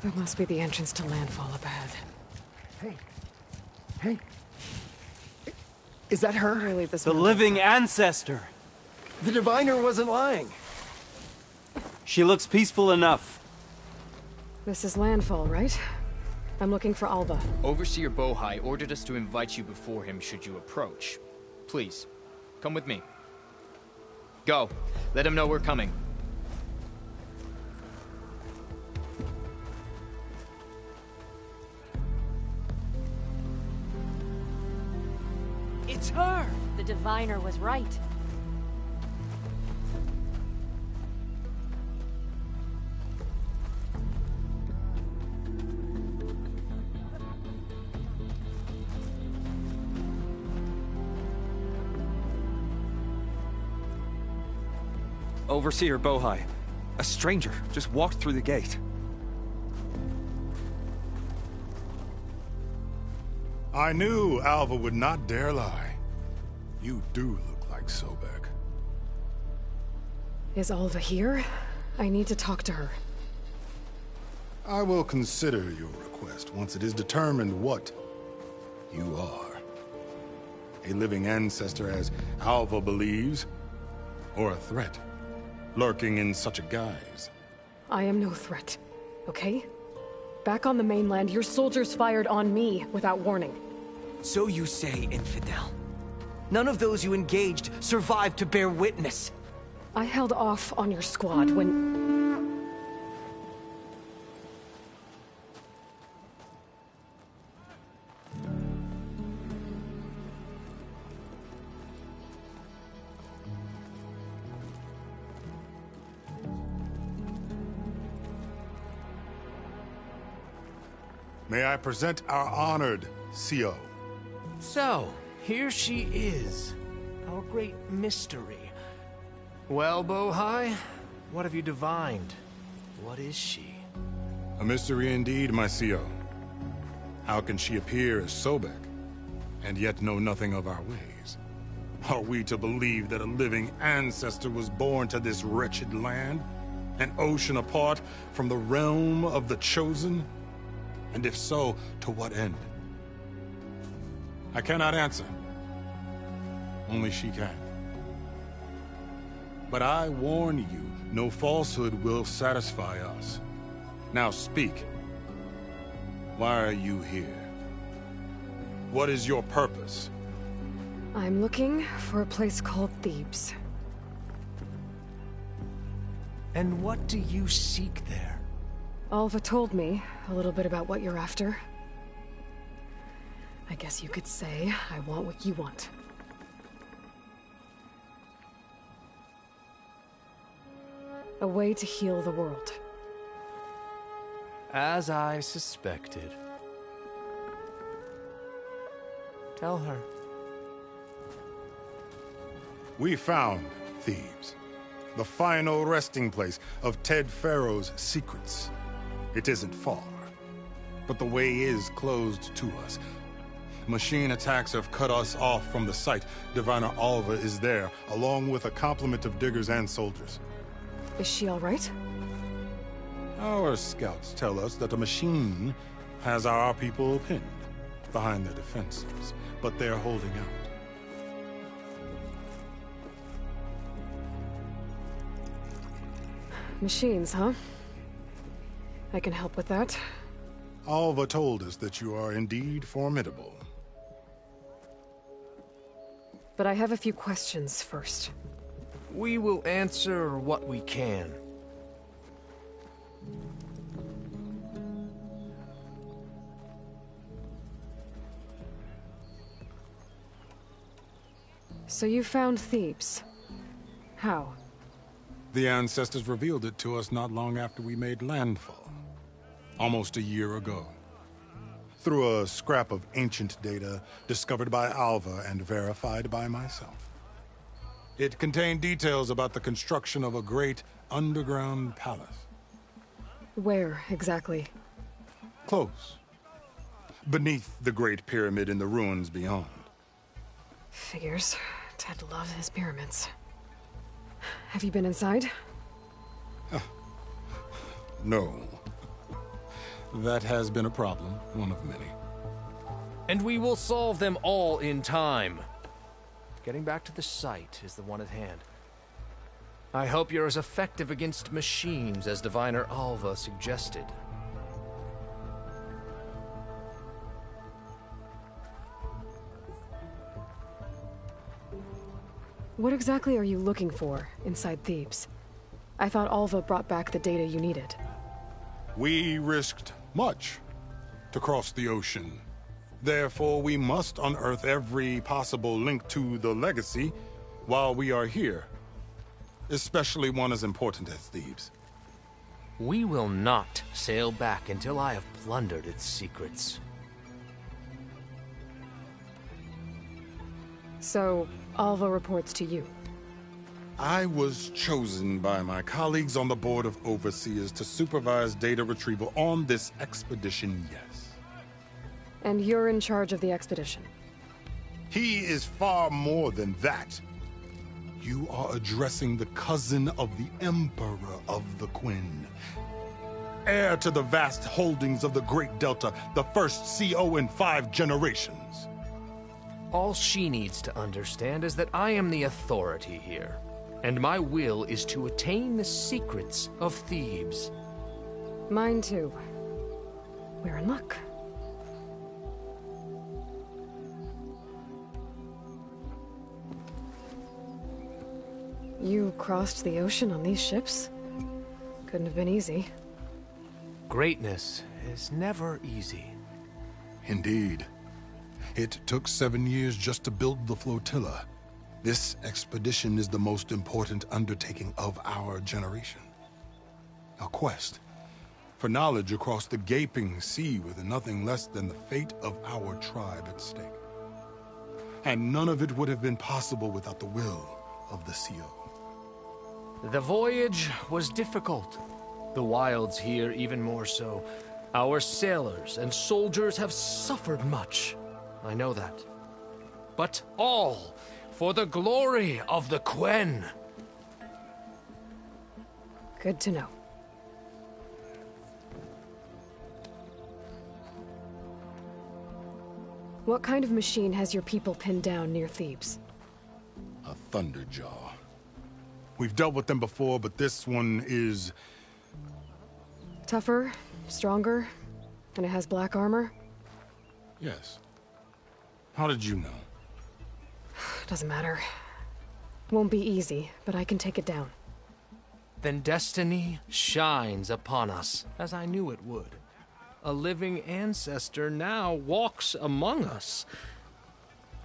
That must be the entrance to landfall up ahead. Hey. Hey. Is that her? Really, this The living ancestor. The diviner wasn't lying. She looks peaceful enough. This is landfall, right? I'm looking for Alva. Overseer Bohai ordered us to invite you before him should you approach. Please, come with me. Go. Let him know we're coming. It's her! The diviner was right. Overseer Bohai. A stranger just walked through the gate. I knew Alva would not dare lie. You do look like Sobek. Is Alva here? I need to talk to her. I will consider your request once it is determined what you are. A living ancestor, as Alva believes, or a threat, lurking in such a guise. I am no threat, okay? Back on the mainland, your soldiers fired on me without warning. So you say, infidel. None of those you engaged survived to bear witness. I held off on your squad when... May I present our honored CO. So, here she is. Our great mystery. Well, Bohai, what have you divined? What is she? A mystery indeed, my CO. How can she appear as Sobek, and yet know nothing of our ways? Are we to believe that a living ancestor was born to this wretched land? An ocean apart from the realm of the Chosen? And if so, to what end? I cannot answer. Only she can. But I warn you, no falsehood will satisfy us. Now speak. Why are you here? What is your purpose? I'm looking for a place called Thebes. And what do you seek there? Alva told me a little bit about what you're after. I guess you could say I want what you want. A way to heal the world. As I suspected. Tell her. We found Thebes, the final resting place of Ted Pharaoh's secrets. It isn't far, but the way is closed to us. Machine attacks have cut us off from the site. Diviner Alva is there, along with a complement of diggers and soldiers. Is she all right? Our scouts tell us that a machine has our people pinned behind their defenses, but they're holding out. Machines, huh? I can help with that. Alva told us that you are indeed formidable. But I have a few questions first. We will answer what we can. So you found Thebes. How? The ancestors revealed it to us not long after we made landfall. Almost a year ago. Through a scrap of ancient data discovered by Alva and verified by myself. It contained details about the construction of a great underground palace. Where, exactly? Close. Beneath the Great Pyramid in the ruins beyond. Figures. Ted loves his pyramids. Have you been inside? No. That has been a problem, one of many. And we will solve them all in time. Getting back to the site is the one at hand. I hope you're as effective against machines as Diviner Alva suggested. What exactly are you looking for inside Thebes? I thought Alva brought back the data you needed. We risked much to cross the ocean. Therefore, we must unearth every possible link to the legacy while we are here, especially one as important as Thebes. We will not sail back until I have plundered its secrets. So, Alva reports to you. I was chosen by my colleagues on the Board of Overseers to supervise data retrieval on this expedition, yes. And you're in charge of the expedition. He is far more than that. You are addressing the cousin of the Emperor of the Quinn. Heir to the vast holdings of the Great Delta, the first CO in 5 generations. All she needs to understand is that I am the authority here, and my will is to attain the secrets of Thebes. Mine too. We're in luck. You crossed the ocean on these ships? Couldn't have been easy. Greatness is never easy. Indeed. It took 7 years just to build the flotilla. This expedition is the most important undertaking of our generation. A quest for knowledge across the gaping sea with nothing less than the fate of our tribe at stake. And none of it would have been possible without the will of the CO. The voyage was difficult. The wilds here even more so. Our sailors and soldiers have suffered much. I know that. But all for the glory of the Quen. Good to know. What kind of machine has your people pinned down near Thebes? A Thunderjaw. We've dealt with them before, but this one is... Tougher, stronger, and it has black armor? Yes. How did you know? Doesn't matter. Won't be easy, but I can take it down. Then destiny shines upon us, as I knew it would. A living ancestor now walks among us.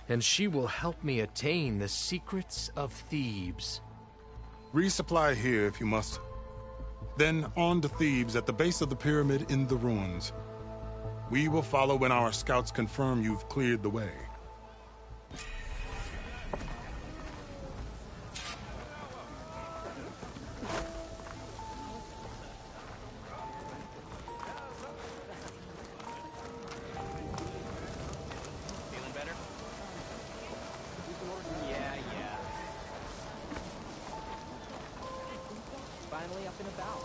And she will help me attain the secrets of Thebes. Resupply here if you must. Then on to Thebes at the base of the pyramid in the ruins. We will follow when our scouts confirm you've cleared the way. Feeling better? Yeah. Finally up and about.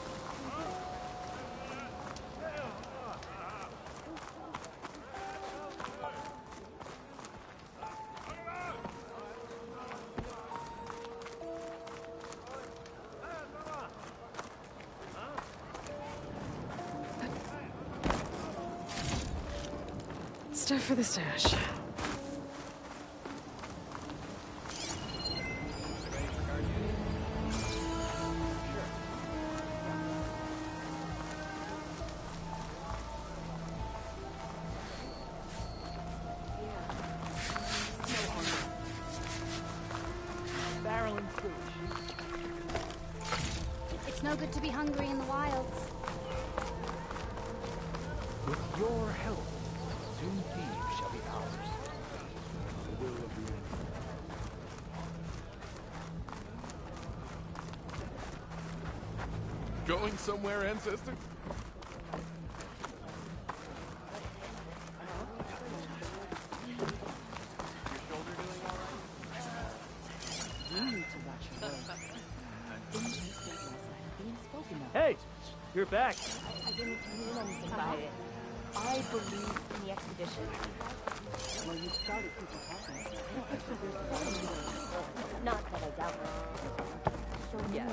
Stuff for the stash. It's no good to be hungry in the wilds. With your help, soon Thebes shall be ours. The will of the Emperor. Going somewhere, ancestor? Hey, You're back. I didn't mean anything by it. I believe in the expedition. Well, you started people talking. Not that I doubt it. So, yeah.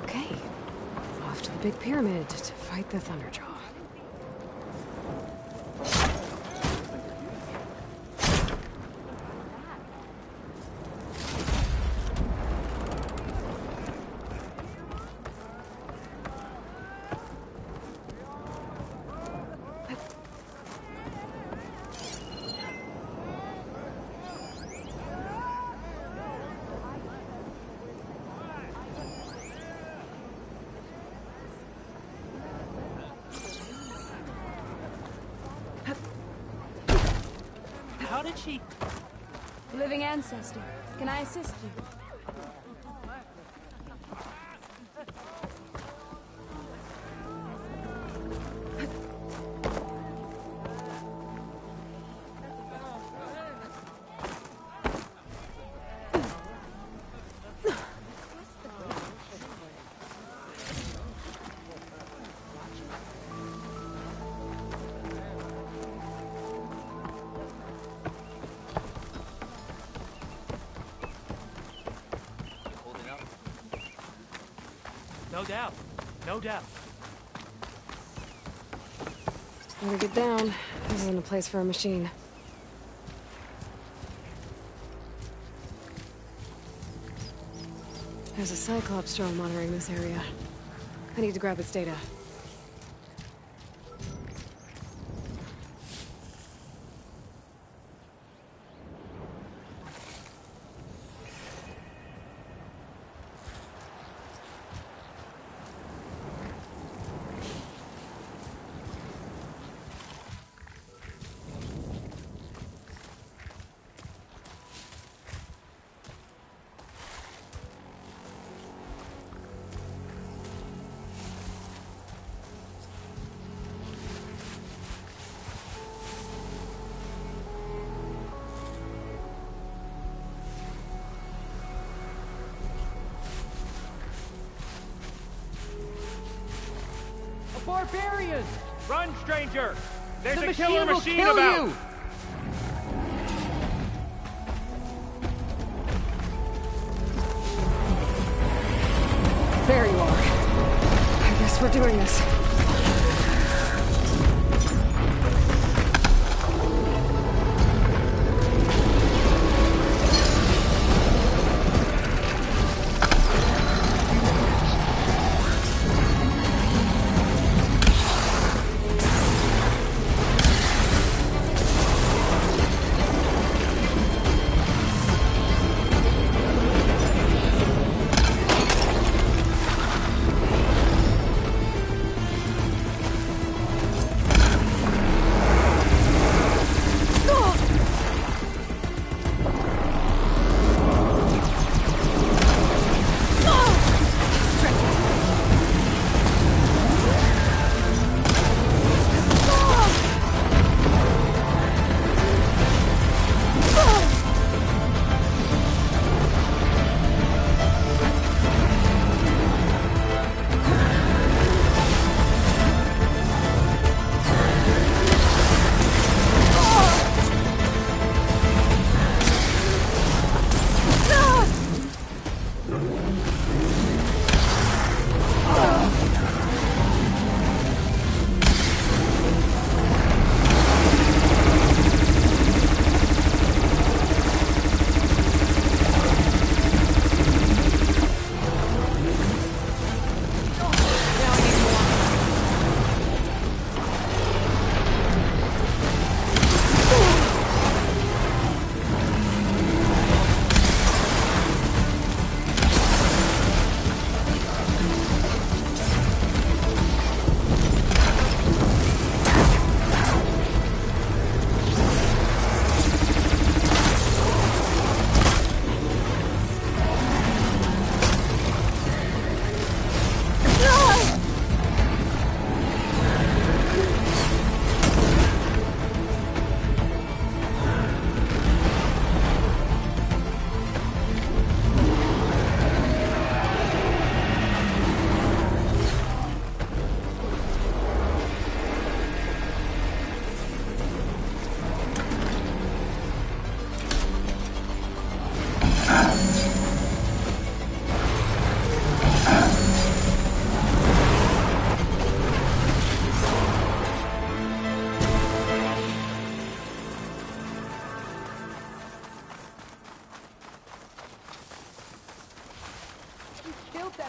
Okay. Off to the big pyramid to fight the Thunderjaw. How did she... Living ancestor. Can I assist you? No doubt. No doubt. Better get down. This isn't a place for a machine. There's a Cyclops drone monitoring this area. I need to grab its data. Barbarian! Run, stranger! There's The a killer will machine kill about! you! There you are. I guess we're doing this.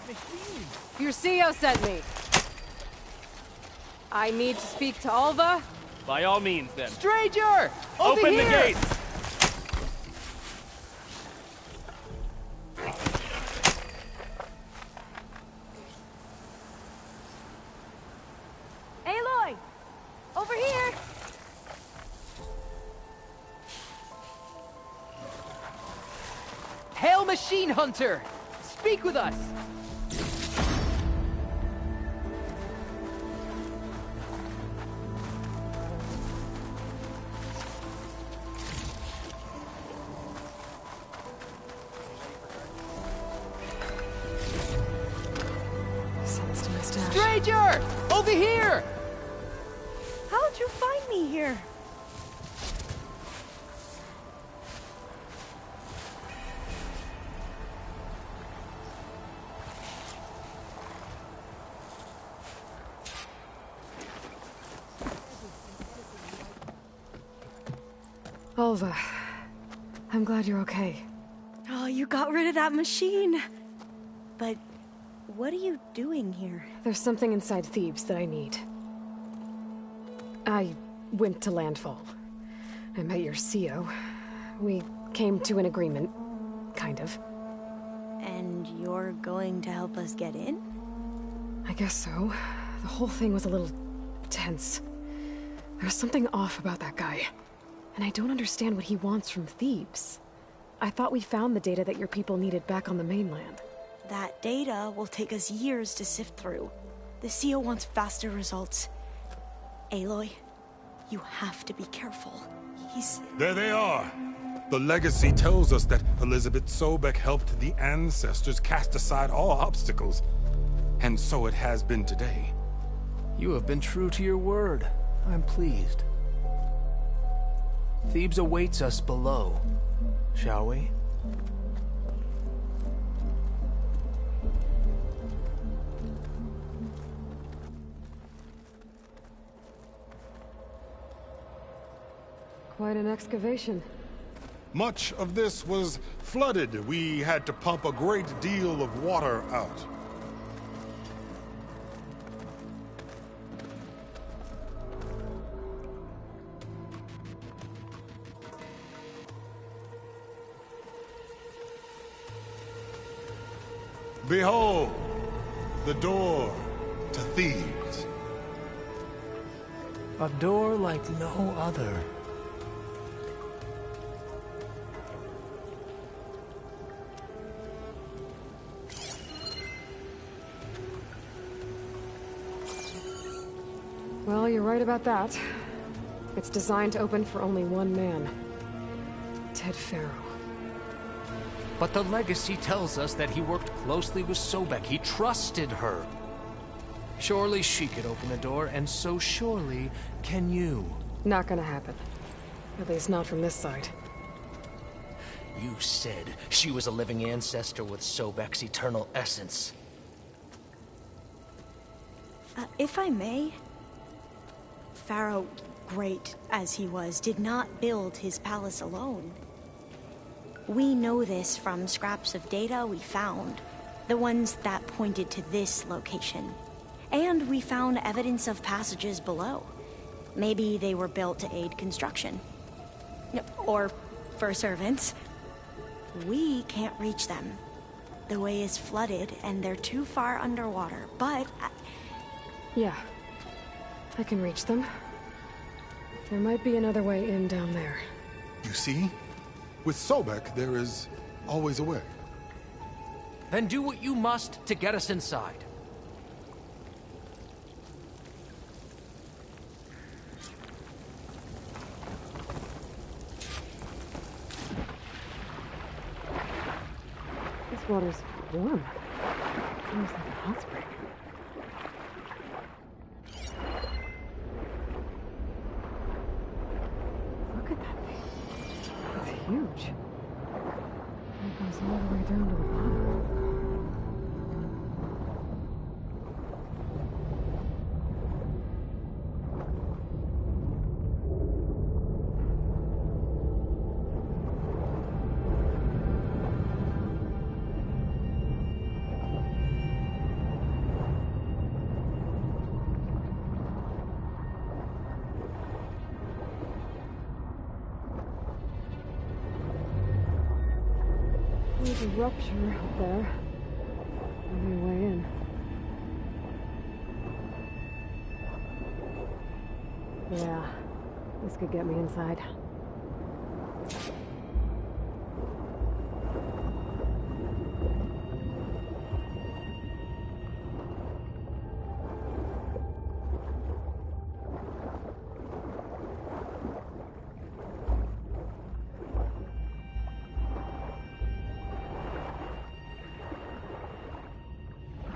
machine. Your CEO sent me. I need to speak to Alva. By all means, then. Stranger! Open the here! gates! Aloy! Over here! Hail Machine Hunter! Speak with us! Sends to my stash. Stranger! Over here! How'd you find me here? Alva, I'm glad you're okay. Oh, you got rid of that machine. But what are you doing here? There's something inside Thebes that I need. I went to Landfall. I met your CEO. We came to an agreement, kind of. And you're going to help us get in? I guess so. The whole thing was a little tense. There was something off about that guy. And I don't understand what he wants from Thebes. I thought we found the data that your people needed back on the mainland. That data will take us years to sift through. The CEO wants faster results. Aloy, you have to be careful. He's... There they are. The legacy tells us that Elizabeth Sobek helped the ancestors cast aside all obstacles. And so it has been today. You have been true to your word. I'm pleased. Thebes awaits us below, shall we? Quite an excavation. Much of this was flooded. We had to pump a great deal of water out. Behold, the door to Thebes. A door like no other. Well, you're right about that. It's designed to open for only one man. Ted Faro. But the legacy tells us that he worked closely with Sobek. He trusted her. Surely she could open the door, and so surely can you. Not gonna happen. At least not from this side. You said she was a living ancestor with Sobek's eternal essence. If I may, Pharaoh, great as he was, did not build his palace alone. We know this from scraps of data we found, the ones that pointed to this location. And we found evidence of passages below. Maybe they were built to aid construction. Or for servants. We can't reach them. The way is flooded and they're too far underwater, but... Yeah. I can reach them. There might be another way in down there. You see? With Sobek, there is always a way. Then do what you must to get us inside. This water's warm. Seems like a hot spring. Look at that thing. It's huge. It goes all the way down to the bottom. There's a rupture up there. On your way in. Yeah, this could get me inside.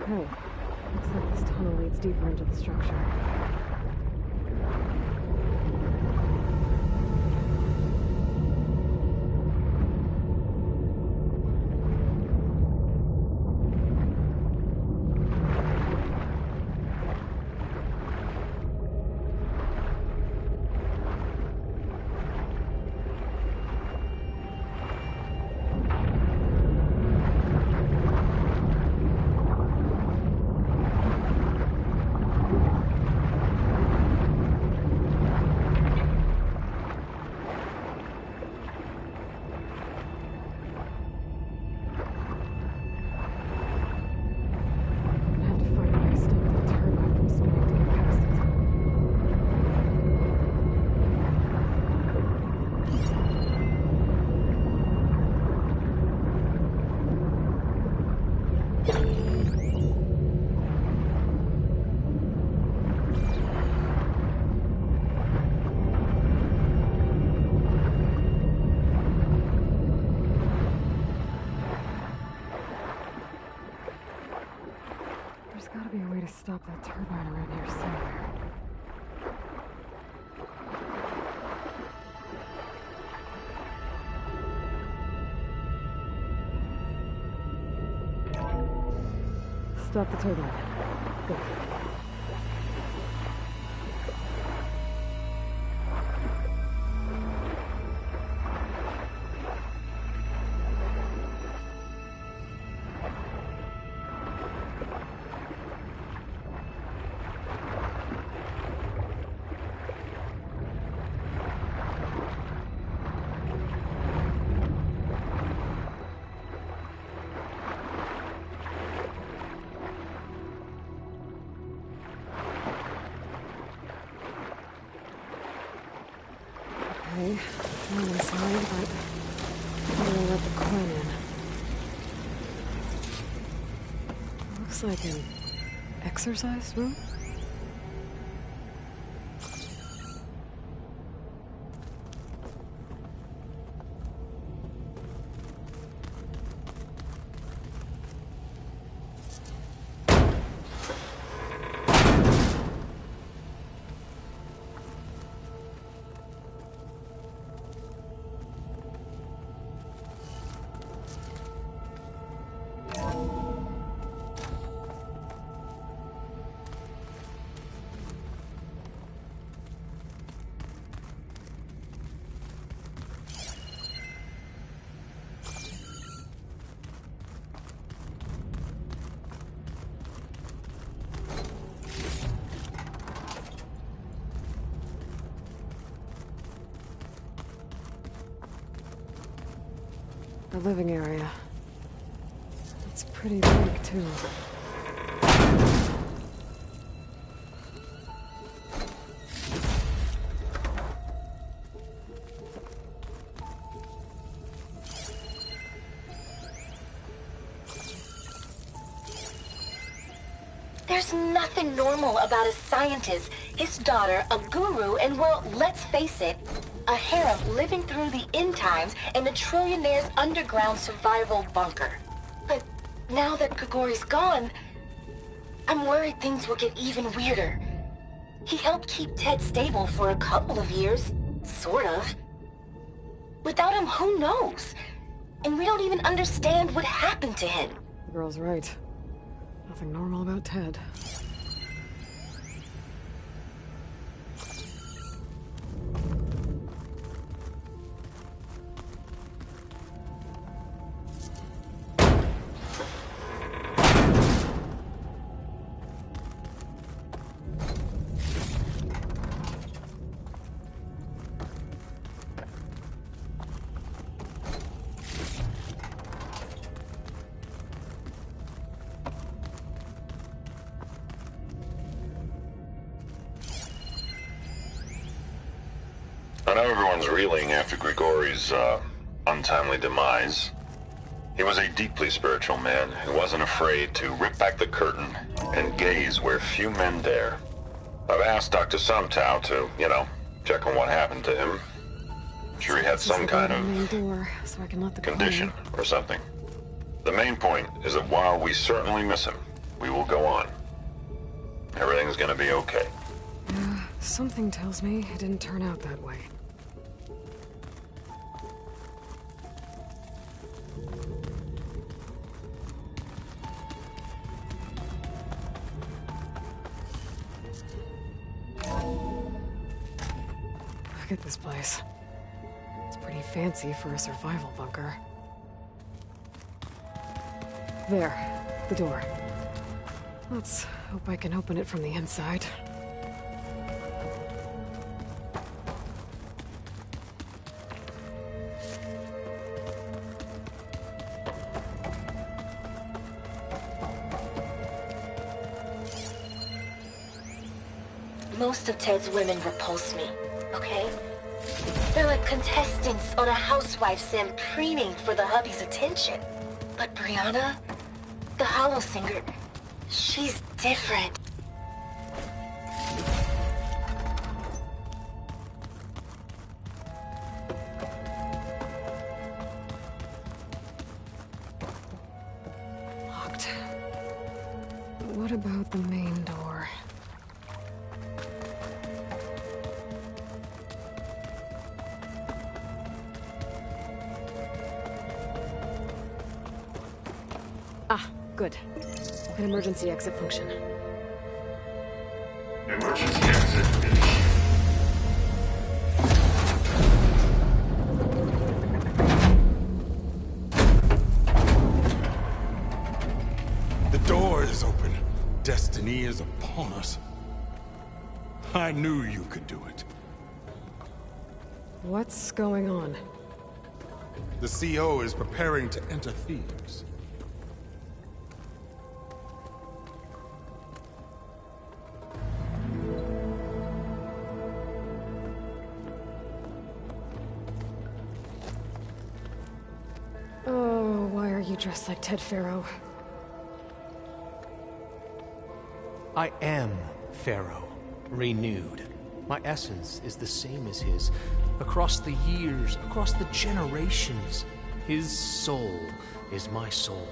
Okay, looks like this tunnel leads deeper into the structure. There's gotta be a way to stop that turbine around here somewhere. Stop the turbine. Good. Okay, I'm inside, but I'm gonna let the coin in. Looks like an exercise room? The living area. It's pretty big, too. There's nothing normal about a scientist, his daughter, a guru, and well, let's face it, a harem living through the end times in a trillionaire's underground survival bunker. But now that Grigori's gone, I'm worried things will get even weirder. He helped keep Ted stable for a couple of years, sort of. Without him, who knows? And we don't even understand what happened to him. The girl's right. Nothing normal about Ted. I know everyone's reeling after Grigori's, untimely demise. He was a deeply spiritual man who wasn't afraid to rip back the curtain and gaze where few men dare. I've asked Dr. Sumtow to, check on what happened to him. I'm sure he had some kind of main door, so I can let the condition or something. The main point is that while we certainly miss him, we will go on. Everything's gonna be okay. Something tells me it didn't turn out that way. Look at this place. It's pretty fancy for a survival bunker. There, the door. Let's hope I can open it from the inside. Most of Ted's women repulse me, okay? They're like contestants on a housewife sim preening for the hubby's attention. But Brianna, the hollow singer, she's different. Locked. What about the main door? Ah, good. An emergency exit function. Emergency exit initiated. The door is open. Destiny is upon us. I knew you could do it. What's going on? The CO is preparing to enter Thebes. Oh, why are you dressed like Ted Pharaoh? I am Pharaoh, renewed. My essence is the same as his. Across the years, across the generations, his soul is my soul.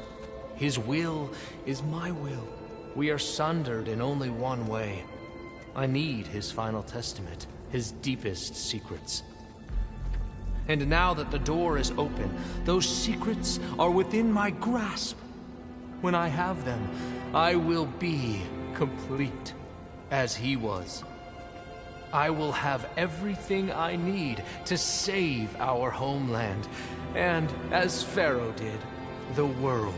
His will is my will. We are sundered in only one way. I need his final testament, his deepest secrets. And now that the door is open, those secrets are within my grasp. When I have them, I will be complete, as he was. I will have everything I need to save our homeland, and, as Pharaoh did, the world.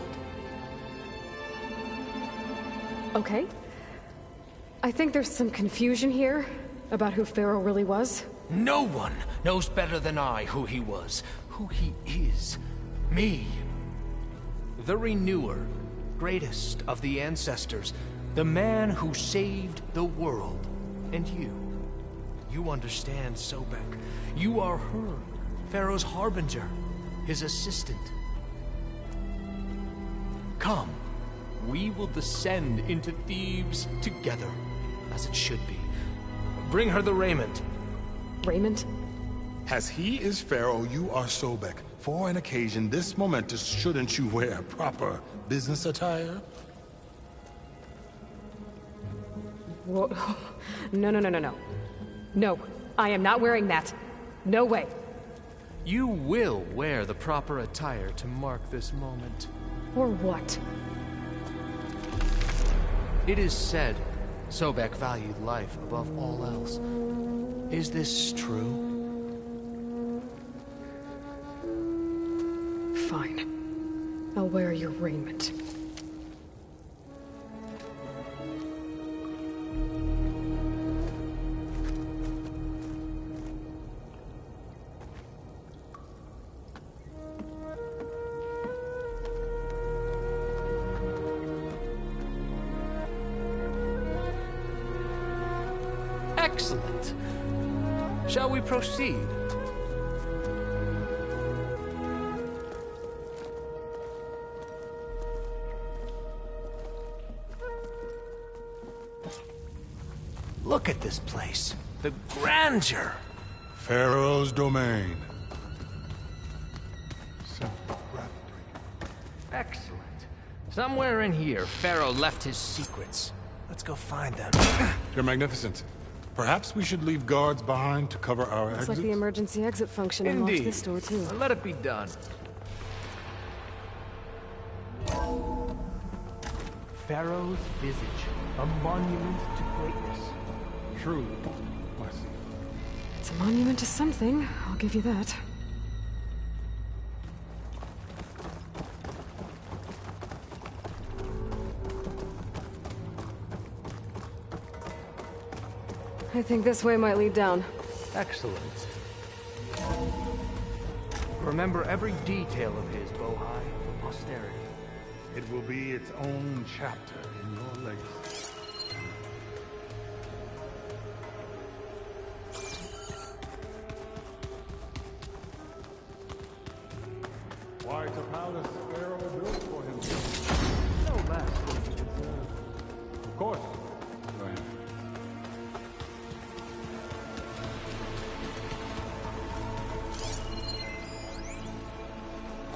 Okay. I think there's some confusion here about who Pharaoh really was. No one knows better than I who he was, who he is. Me. The Renewer, greatest of the ancestors, the man who saved the world. And you. You understand, Sobek. You are her, Pharaoh's harbinger, his assistant. Come, we will descend into Thebes together, as it should be. Bring her the raiment. Raiment? As he is Pharaoh, you are Sobek. For an occasion this momentous, shouldn't you wear proper business attire? Whoa. No. No, I am not wearing that. No way. You will wear the proper attire to mark this moment. Or what? It is said Sobek valued life above all else. Is this true? Fine. I'll wear your raiment. Excellent. Shall we proceed? Look at this place. The grandeur. Pharaoh's domain. Excellent. Somewhere in here, Pharaoh left his secrets. Let's go find them. Your Magnificence, perhaps we should leave guards behind to cover our Looks exits? like the emergency exit function unlocks Indeed. this door too. Let it be done. Pharaoh's visage, a monument to greatness. Truly, my son. It's a monument to something, I'll give you that. I think this way might lead down. Excellent. Remember every detail of his, Bohai, for posterity. It will be its own chapter in your legacy. Quite a palace Pharaoh built for himself. No less than he deserved. Of course. Go ahead.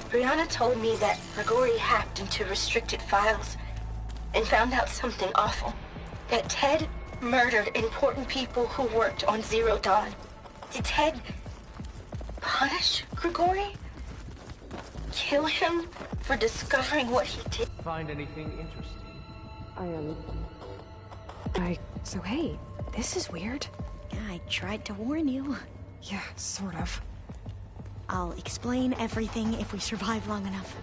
Brianna told me that Grigori hacked into restricted files and found out something awful. That Ted murdered important people who worked on Zero Dawn. Did Ted punish Grigori? Kill him for discovering what he did? Find anything interesting? So hey, this is weird. I tried to warn you. Yeah, sort of. I'll explain everything if we survive long enough.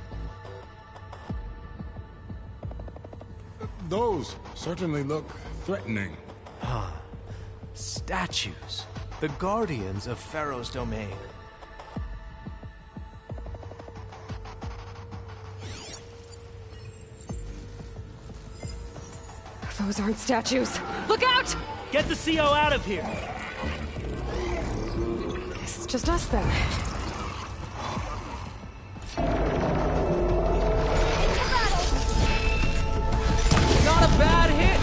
Those certainly look threatening. Ah, statues. The guardians of Pharaoh's domain. Those aren't statues. Look out! Get the CO out of here! Guess it's just us then. Not a bad hit!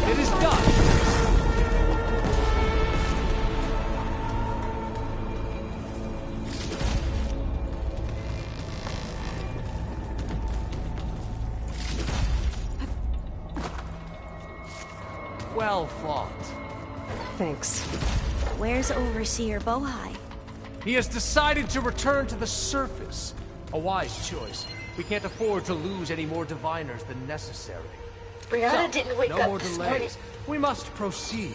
It is done! Well fought. Thanks. Where's Overseer Bohai? He has decided to return to the surface. A wise choice. We can't afford to lose any more diviners than necessary. Brianna didn't wake no up more this delays. morning. We must proceed.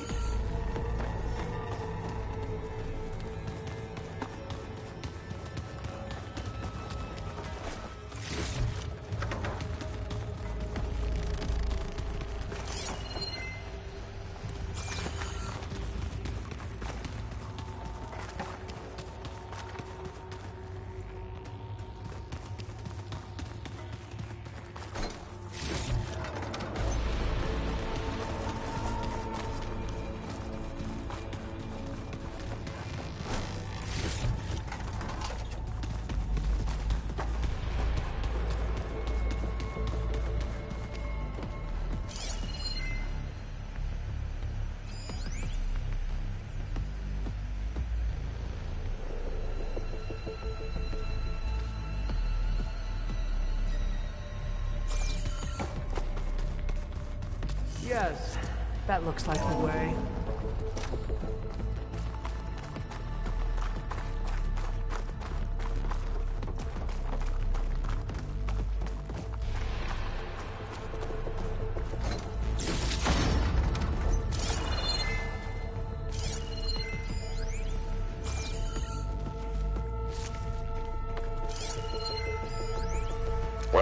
Yes, that looks like the way.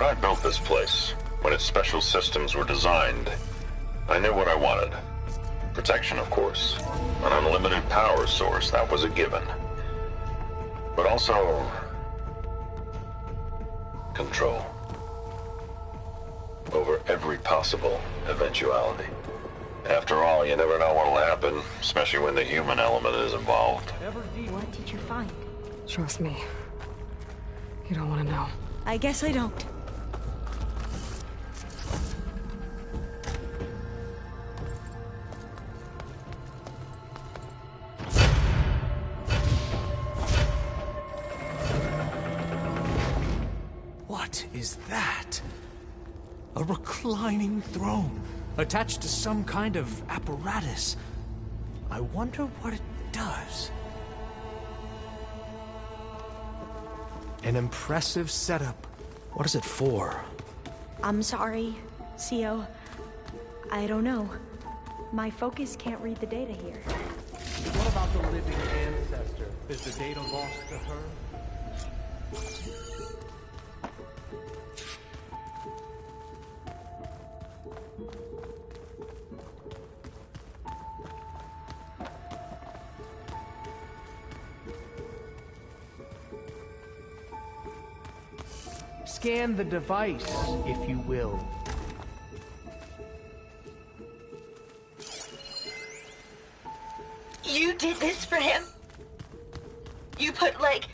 I built this place, when its special systems were designed, I knew what I wanted. Protection, of course. An unlimited power source, that was a given. But also... control. Over every possible eventuality. After all, you never know what'll happen, especially when the human element is involved. What did you find? Trust me. You don't want to know. I guess I don't. What is that? A reclining throne, attached to some kind of apparatus. I wonder what it does. An impressive setup. What is it for? I'm sorry, CO. I don't know. My focus can't read the data here. What about the living ancestor? Is the data lost to her? Scan the device, if you will. You did this for him? You put, like,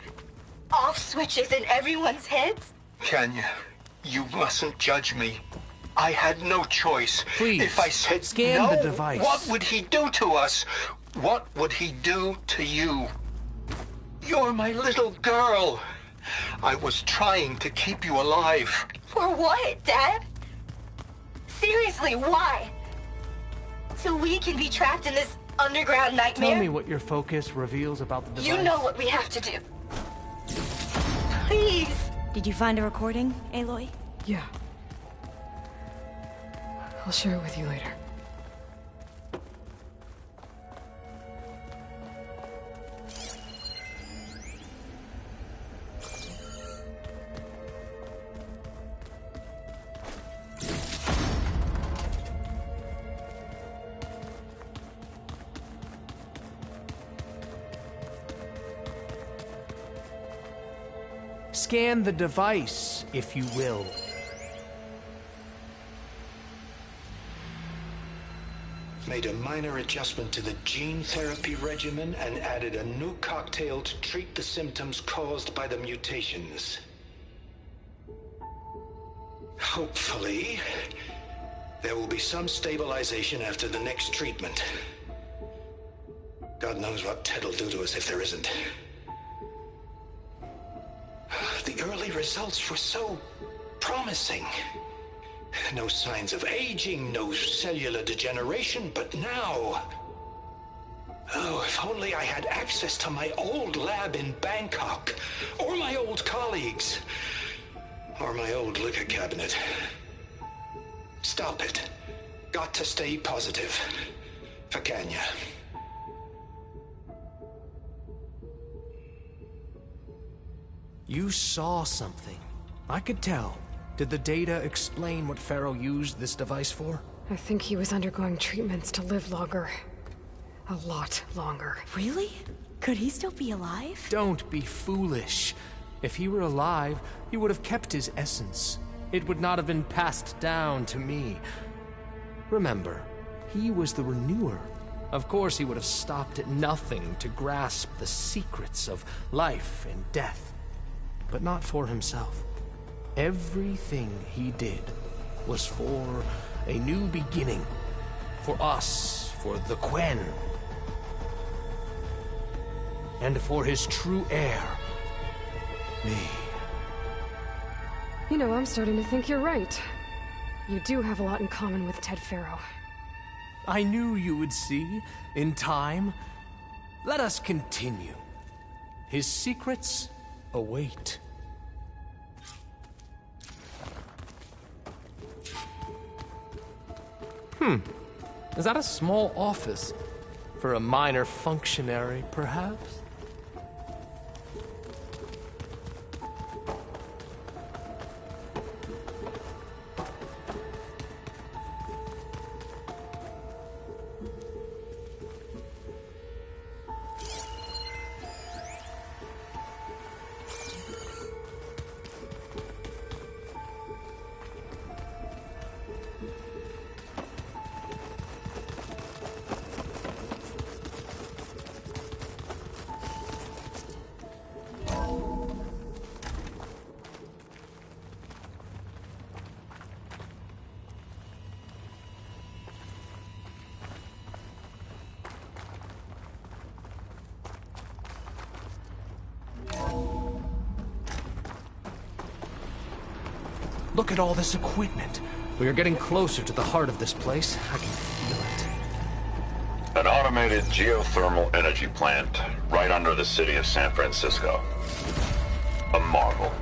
off switches in everyone's heads? Kenya, you mustn't judge me. I had no choice. Please, if I said scan no, the device. What would he do to us? What would he do to you? You're my little girl. I was trying to keep you alive. For what, Dad? Seriously, why? So we can be trapped in this underground nightmare? Tell me what your focus reveals about the device. You know what we have to do. Please. Did you find a recording, Aloy? Yeah. I'll share it with you later. Scan the device, if you will. Made a minor adjustment to the gene therapy regimen and added a new cocktail to treat the symptoms caused by the mutations. Hopefully, there will be some stabilization after the next treatment. God knows what Ted'll do to us if there isn't. The early results were so promising. No signs of aging, no cellular degeneration, but now... Oh, if only I had access to my old lab in Bangkok, or my old colleagues, or my old liquor cabinet. Stop it. Got to stay positive. For Kenya. You saw something. I could tell. Did the data explain what Pharaoh used this device for? I think he was undergoing treatments to live longer. A lot longer. Really? Could he still be alive? Don't be foolish. If he were alive, he would have kept his essence. It would not have been passed down to me. Remember, he was the renewer. Of course he would have stopped at nothing to grasp the secrets of life and death. But not for himself. Everything he did was for a new beginning. For us, for the Quen. And for his true heir, me. You know, I'm starting to think you're right. You do have a lot in common with Ted Pharaoh. I knew you would see, in time. Let us continue. His secrets await. Is that a small office? For a minor functionary, perhaps? Look at all this equipment. We are getting closer to the heart of this place. I can feel it. An automated geothermal energy plant right under the city of San Francisco. A marvel.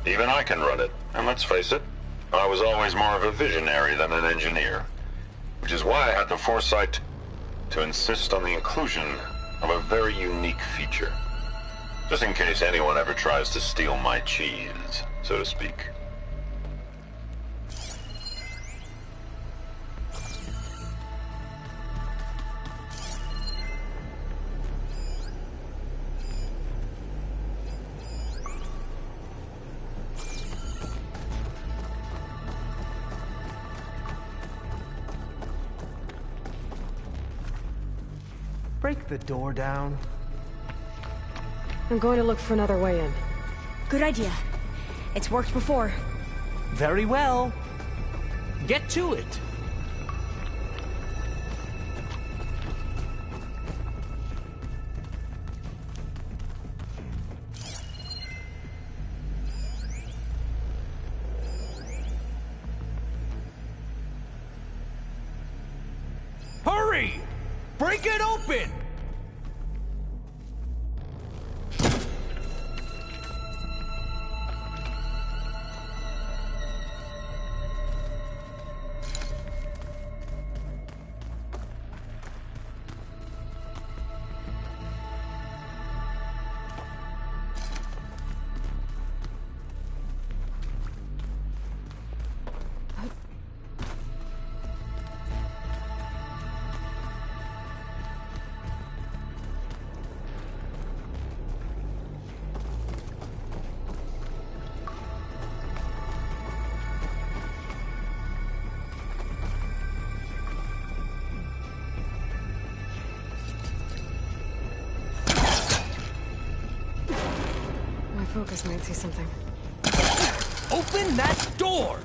Even I can run it, and let's face it, I was always more of a visionary than an engineer. Which is why I had the foresight to insist on the inclusion of a very unique feature. Just in case anyone ever tries to steal my cheese, so to speak. Break the door down. I'm going to look for another way in. Good idea. It's worked before. Very well. Get to it. Hurry! Break it open! Focus might see something. Open that door!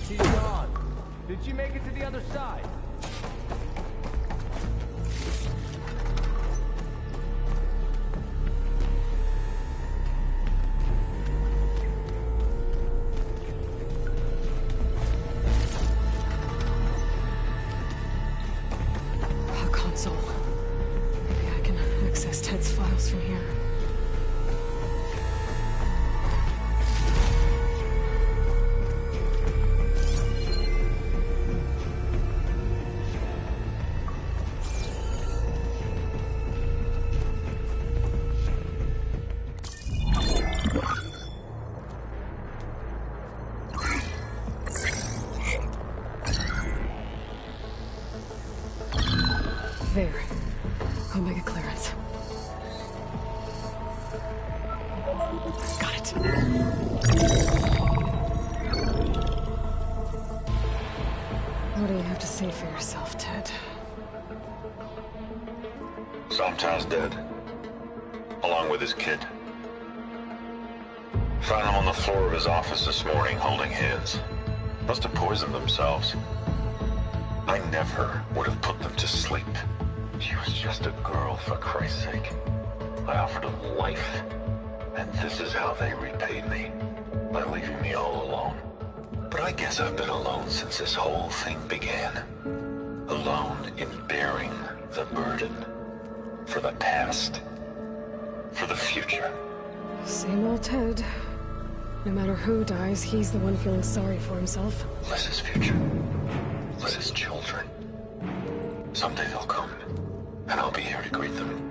She's gone. Did she make it to the other side? From here. There. Omega clearance. Got it. What do you have to say for yourself, Ted? Somtown's dead. Along with his kid. Found him on the floor of his office this morning, holding hands. Must have poisoned themselves. I never would have put them to sleep. She was just a girl, for Christ's sake. I offered them life. And this is how they repaid me, by leaving me all alone. But I guess I've been alone since this whole thing began. Alone in bearing the burden. For the past. For the future. Same old Ted. No matter who dies, he's the one feeling sorry for himself. Liz's future. Liz's children. Someday they'll come, and I'll be here to greet them.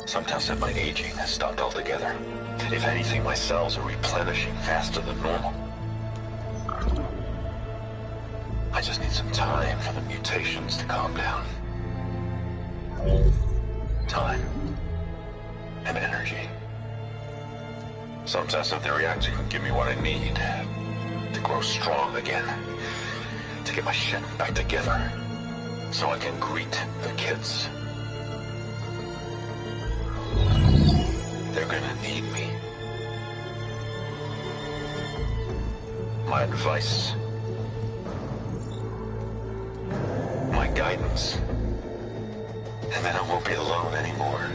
Sometimes said my aging has stopped altogether. If anything, my cells are replenishing faster than normal. I just need some time for the mutations to calm down. Time. And energy. Sometimes said the reactor can give me what I need. To grow strong again. To get my shit back together. so I can greet the kids. They're gonna need me. My advice. My guidance. And then I won't be alone anymore.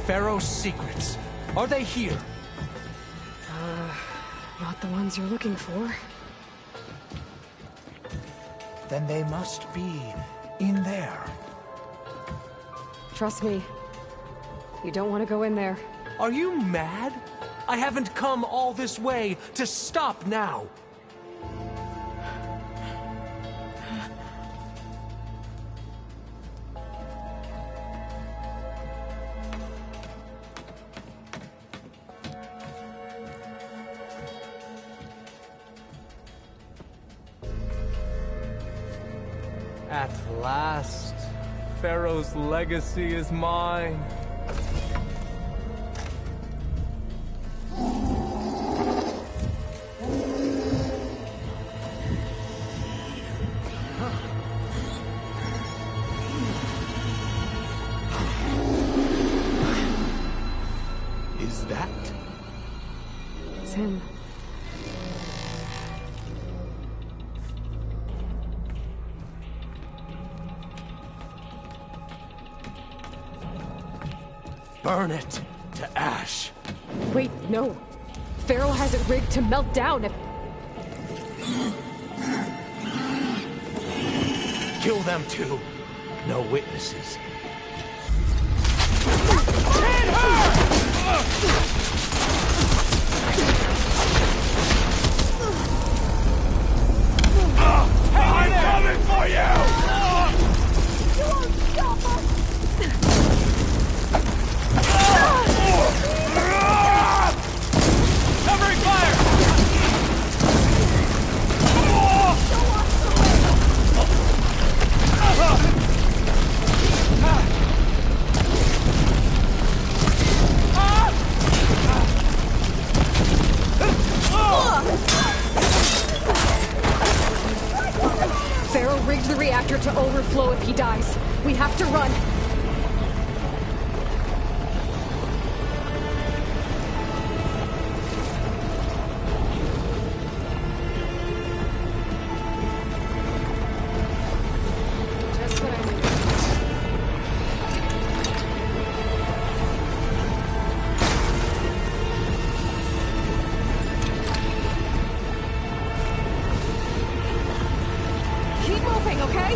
Pharaoh's secrets. Are they here? Not the ones you're looking for. Then they must be in there. Trust me. You don't want to go in there. Are you mad? I haven't come all this way to stop now. At last, Pharaoh's legacy is mine. Is that? It's him. Burn it to ash. Wait, no. Pharaoh has it rigged to melt down if... Kill them too. No witnesses. I'm coming for you! You won't stop us! Covering fire! Pharaoh rigged the reactor to overflow if he dies. We have to run. Just what I needed. Keep moving, okay?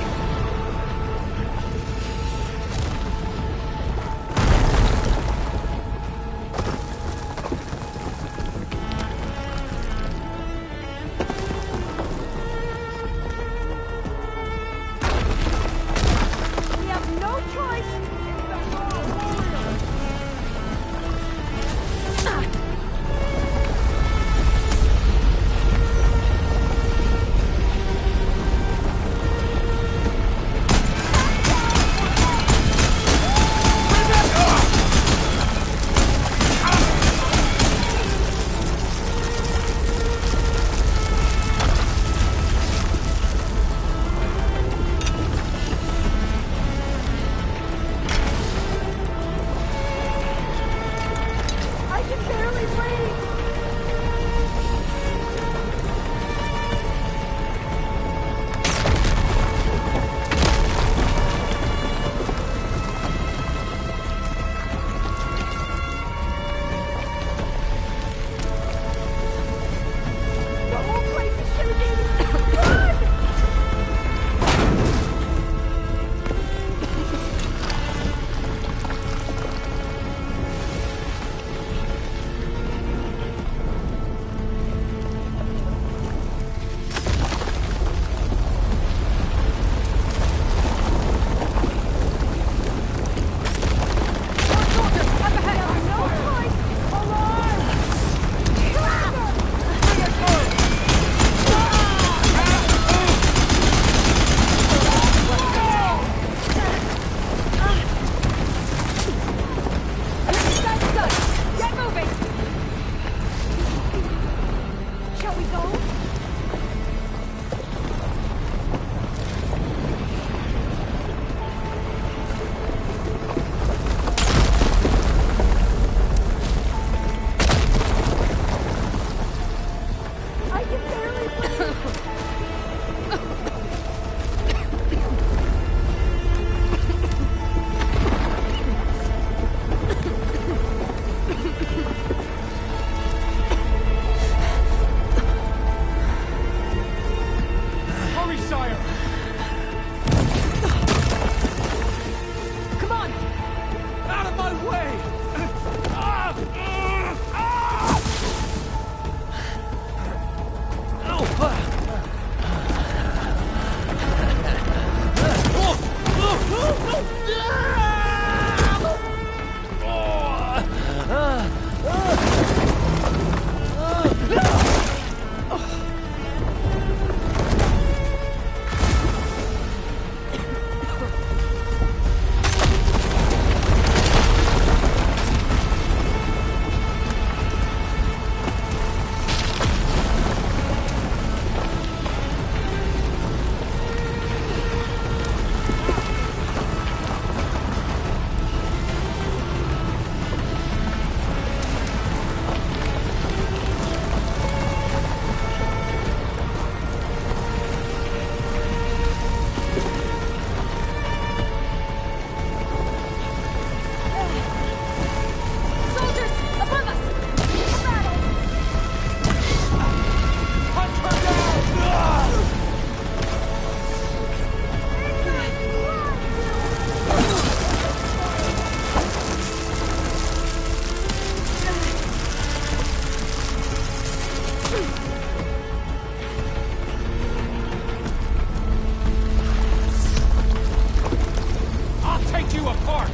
apart!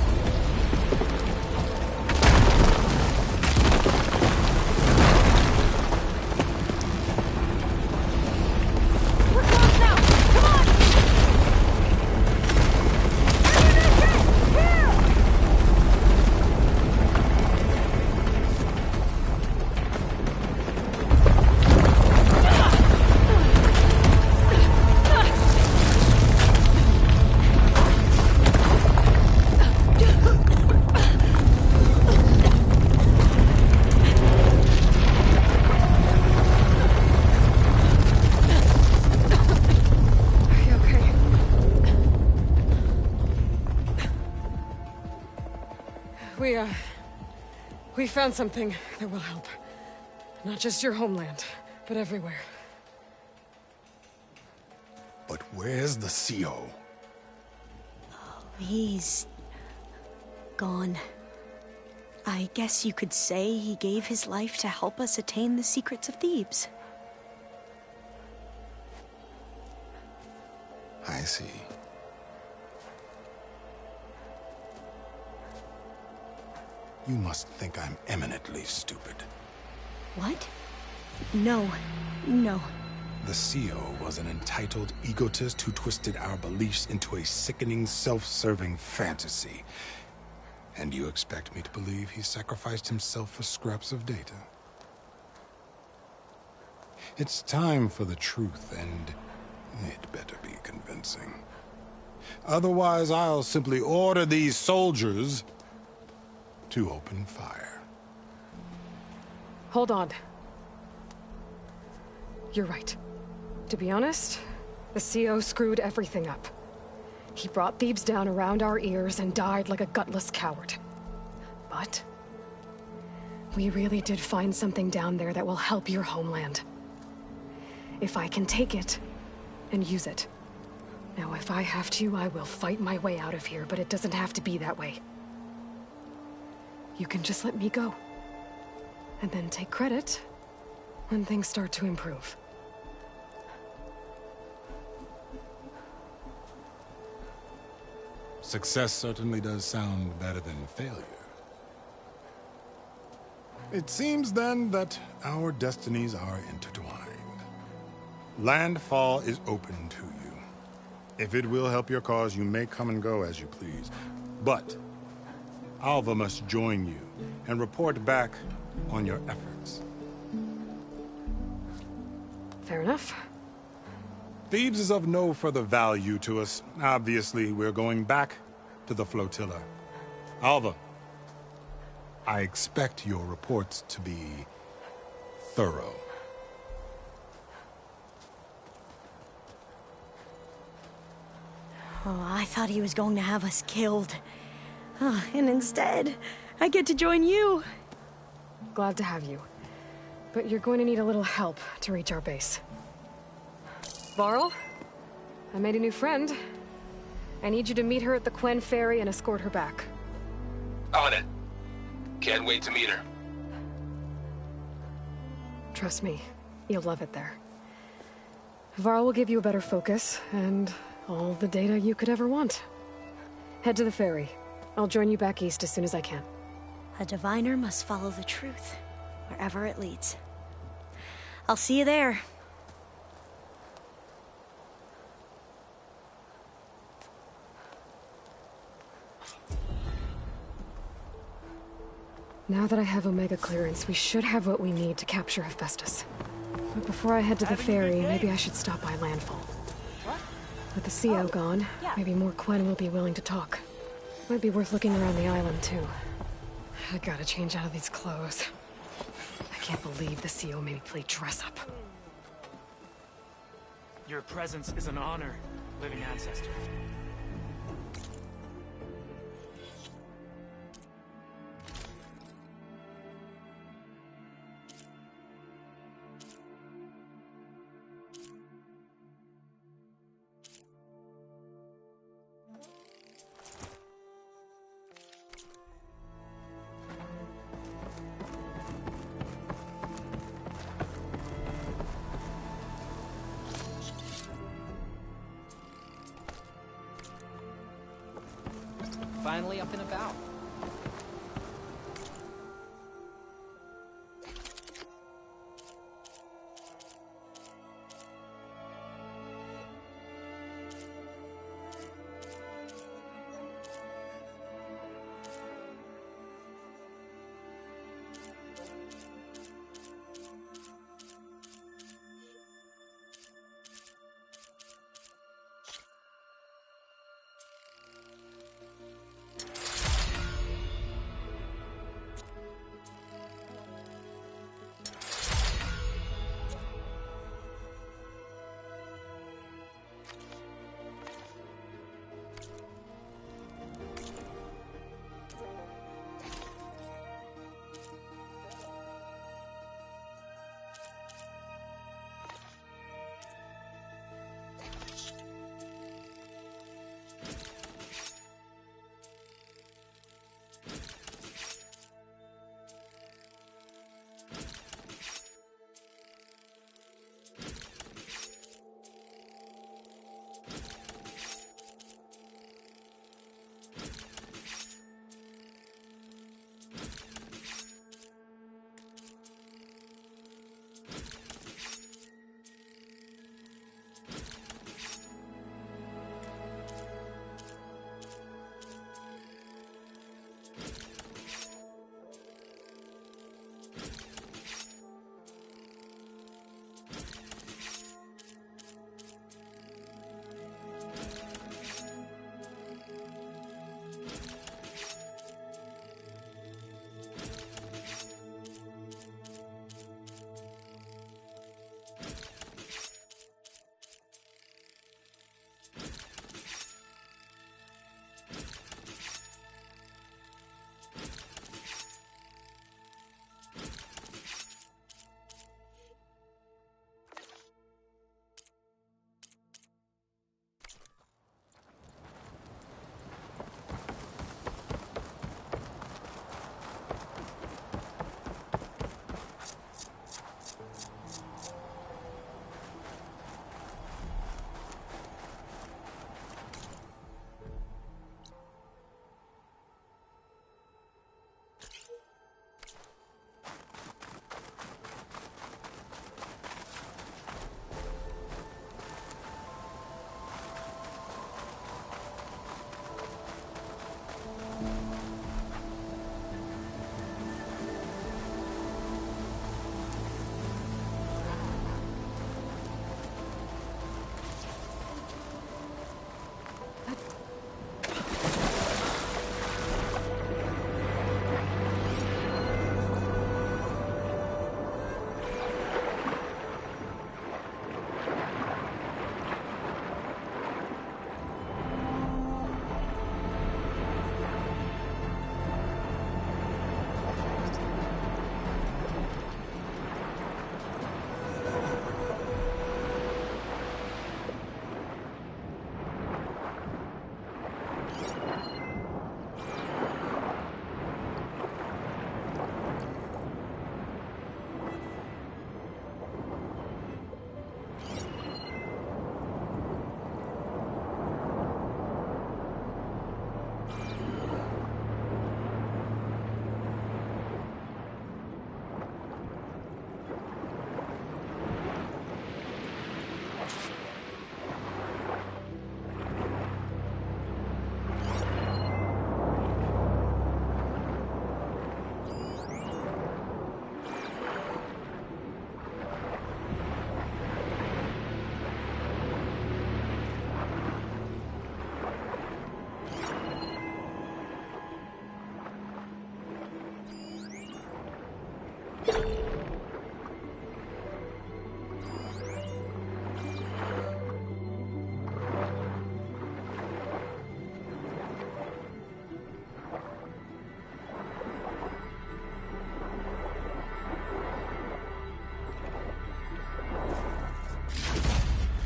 We found something that will help. Not just your homeland, but everywhere. But where's the CO? He's gone. I guess you could say he gave his life to help us attain the secrets of Thebes. I see. You must think I'm eminently stupid. What? No. No. The CO was an entitled egotist who twisted our beliefs into a sickening, self-serving fantasy. And you expect me to believe he sacrificed himself for scraps of data? It's time for the truth, and it better be convincing. Otherwise, I'll simply order these soldiers to open fire. Hold on. You're right. To be honest, the CO screwed everything up. He brought Thebes down around our ears and died like a gutless coward. But we really did find something down there that will help your homeland. If I can take it and use it. Now, if I have to, I will fight my way out of here, but it doesn't have to be that way. You can just let me go. And then take credit when things start to improve. Success certainly does sound better than failure. It seems then that our destinies are intertwined. Landfall is open to you. If it will help your cause, you may come and go as you please. But Alva must join you and report back on your efforts. Fair enough. Thebes is of no further value to us. Obviously, we're going back to the flotilla. Alva, I expect your reports to be thorough. Oh, I thought he was going to have us killed. And instead, I get to join you. Glad to have you. But you're going to need a little help to reach our base. Varl, I made a new friend. I need you to meet her at the Quen Ferry and escort her back. On it. Can't wait to meet her. Trust me, you'll love it there. Varl will give you a better focus, and all the data you could ever want. Head to the ferry. I'll join you back east as soon as I can. A diviner must follow the truth, wherever it leads. I'll see you there. Now that I have Omega clearance, we should have what we need to capture Hephaestus. But before I head to the ferry, maybe I should stop by Landfall. With the CO gone, maybe more Quen will be willing to talk. Might be worth looking around the island, too. I gotta change out of these clothes. I can't believe the CO made me play dress-up. Your presence is an honor, living ancestor. finally up and about.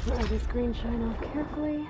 Let this green shine off carefully.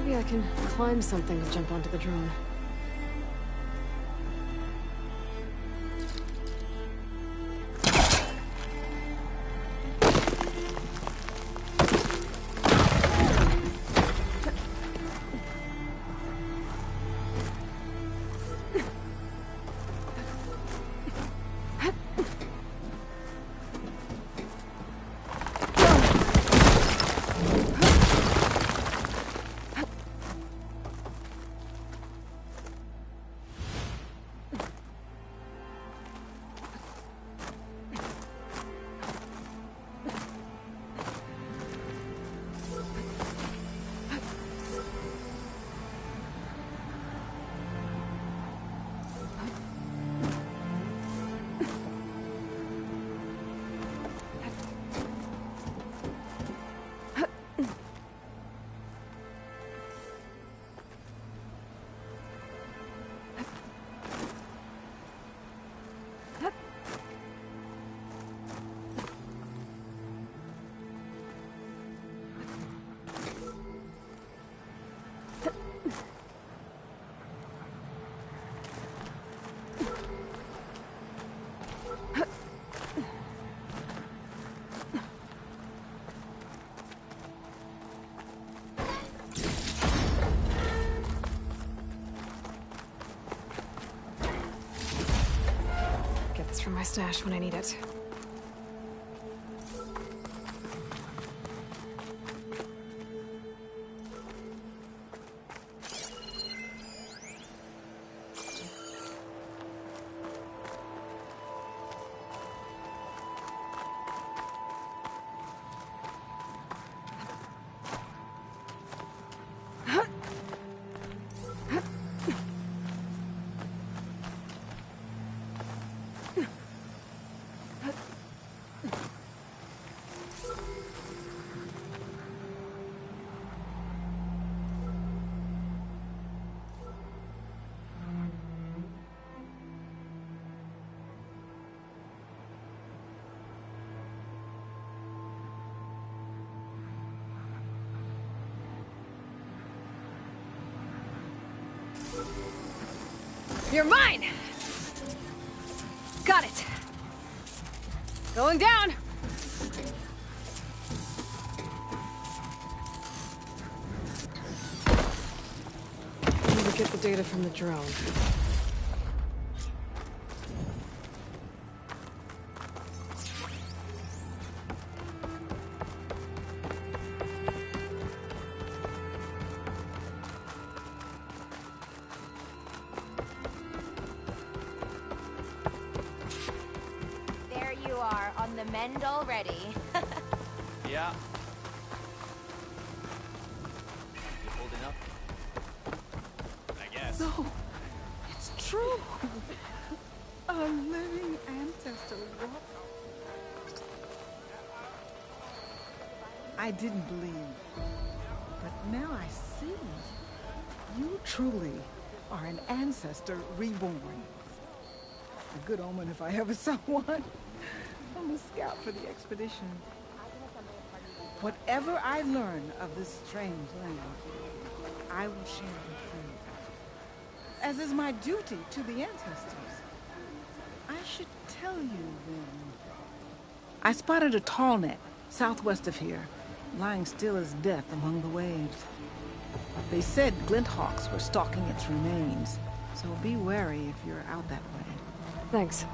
Maybe I can climb something to jump onto the drone. Get this from my stash when I need it. You're mine! Got it. Going down! I need to get the data from the drone. There you are, on the mend already. Yeah. You holding up? I guess. No, it's true. A living ancestor. What? I didn't believe, but now I see. You truly are an ancestor reborn. A good omen if I ever saw one. I'm a scout for the expedition. Whatever I learn of this strange land, I will share with you. As is my duty to the ancestors. I should tell you then. I spotted a tall net southwest of here, lying still as death among the waves. They said glinthawks were stalking its remains, so be wary if you're out that way. Thanks.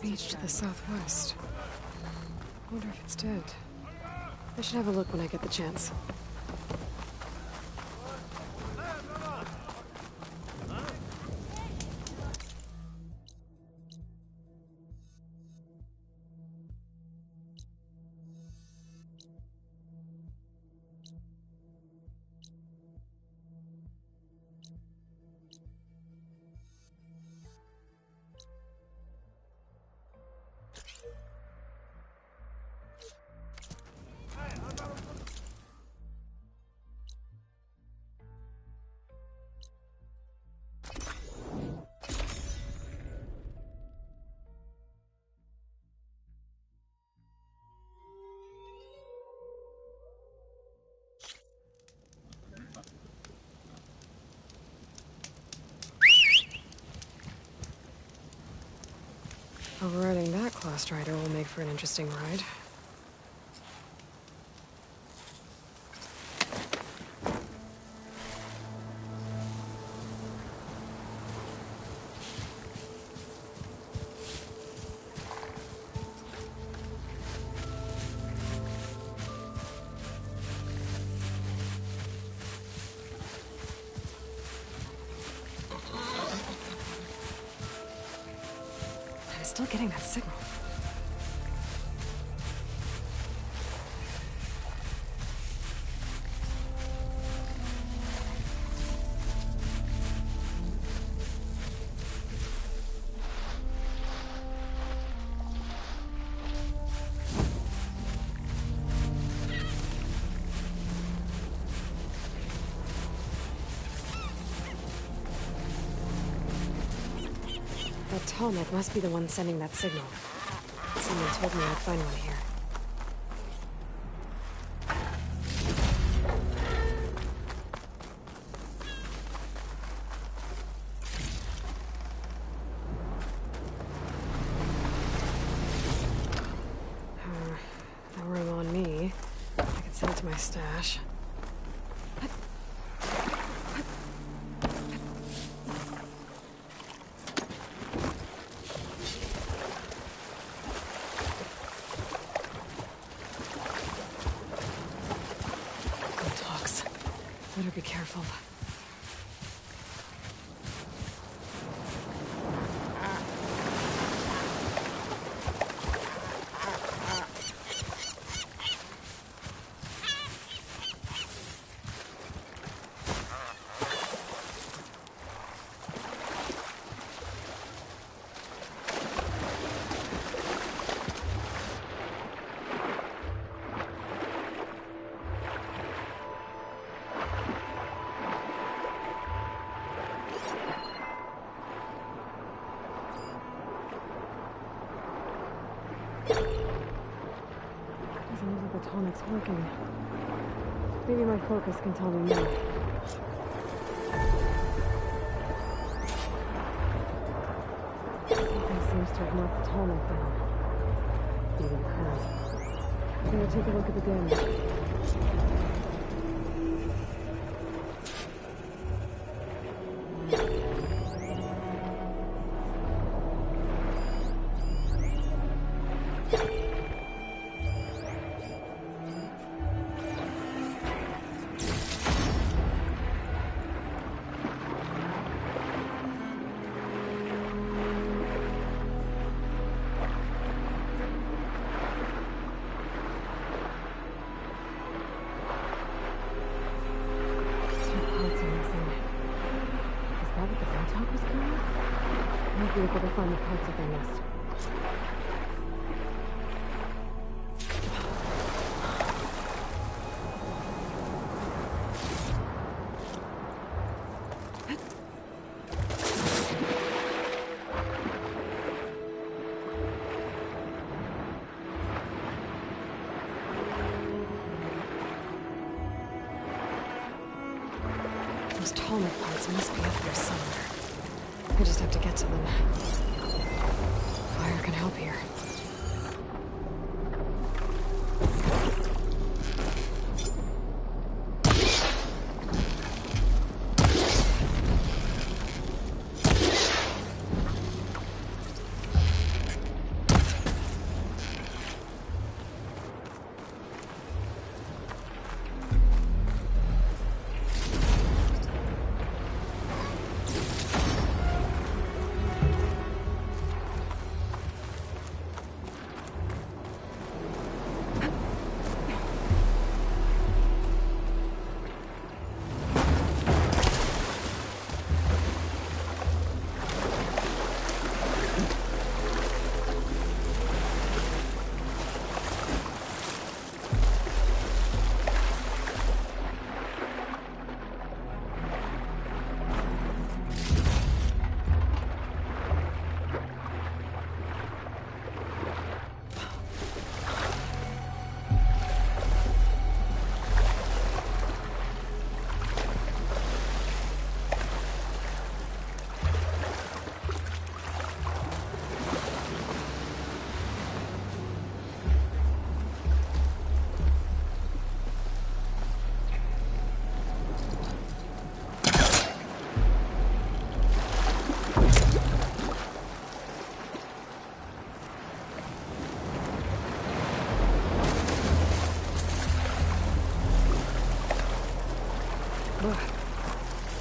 Beach to the southwest. I wonder if it's dead. I should have a look when I get the chance. Overriding that claw strider will make for an interesting ride. Still getting that signal. That tall net must be the one sending that signal. Someone told me I'd find one here. No room on me. I could send it to my stash. Better be careful. Doesn't look like the tonic's working. Maybe my focus can tell me more. Something seems to have knocked the tonic down. Even current. I'm gonna take a look at the damage. Be able to find the parts of their nest. Those tonic parts must be up there somewhere. I just have to get to them. Fire can help here.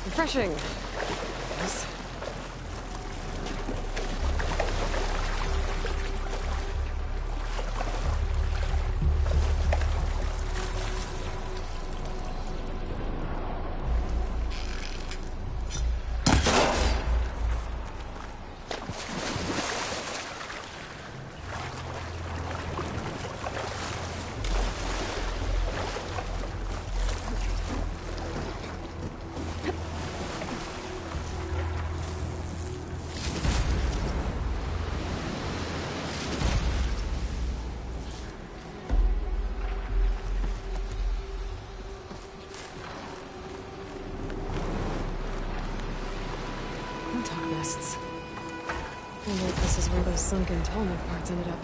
Refreshing. Yes. Nests. I wonder if this is where those sunken tonic parts ended up.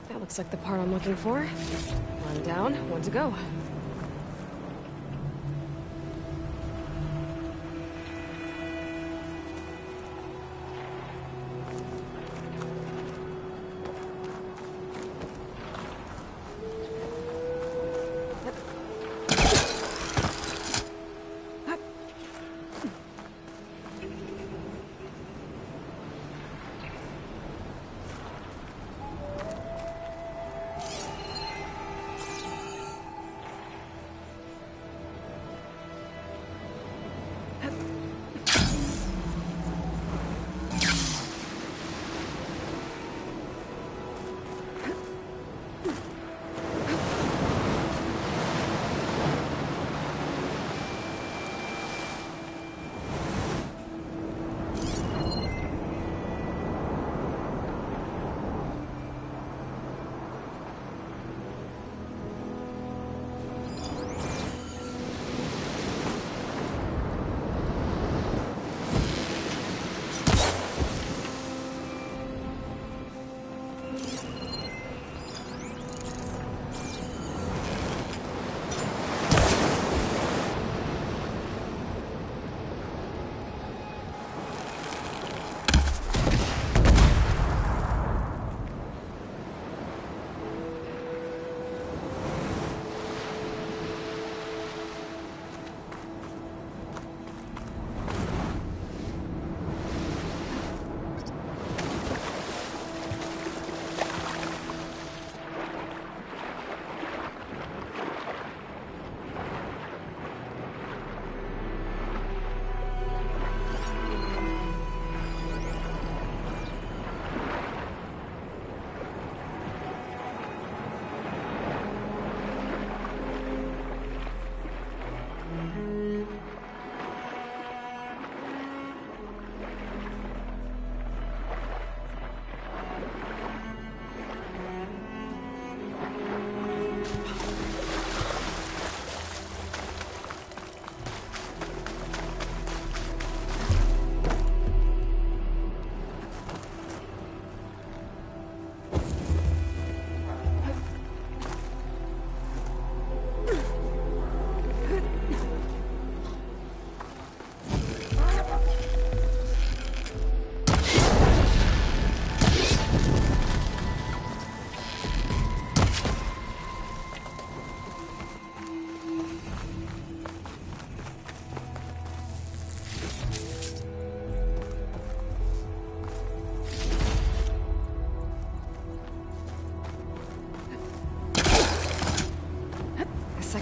That looks like the part I'm looking for. One down, one to go.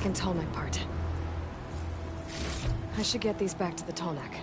second tallneck part. I should get these back to the tallneck.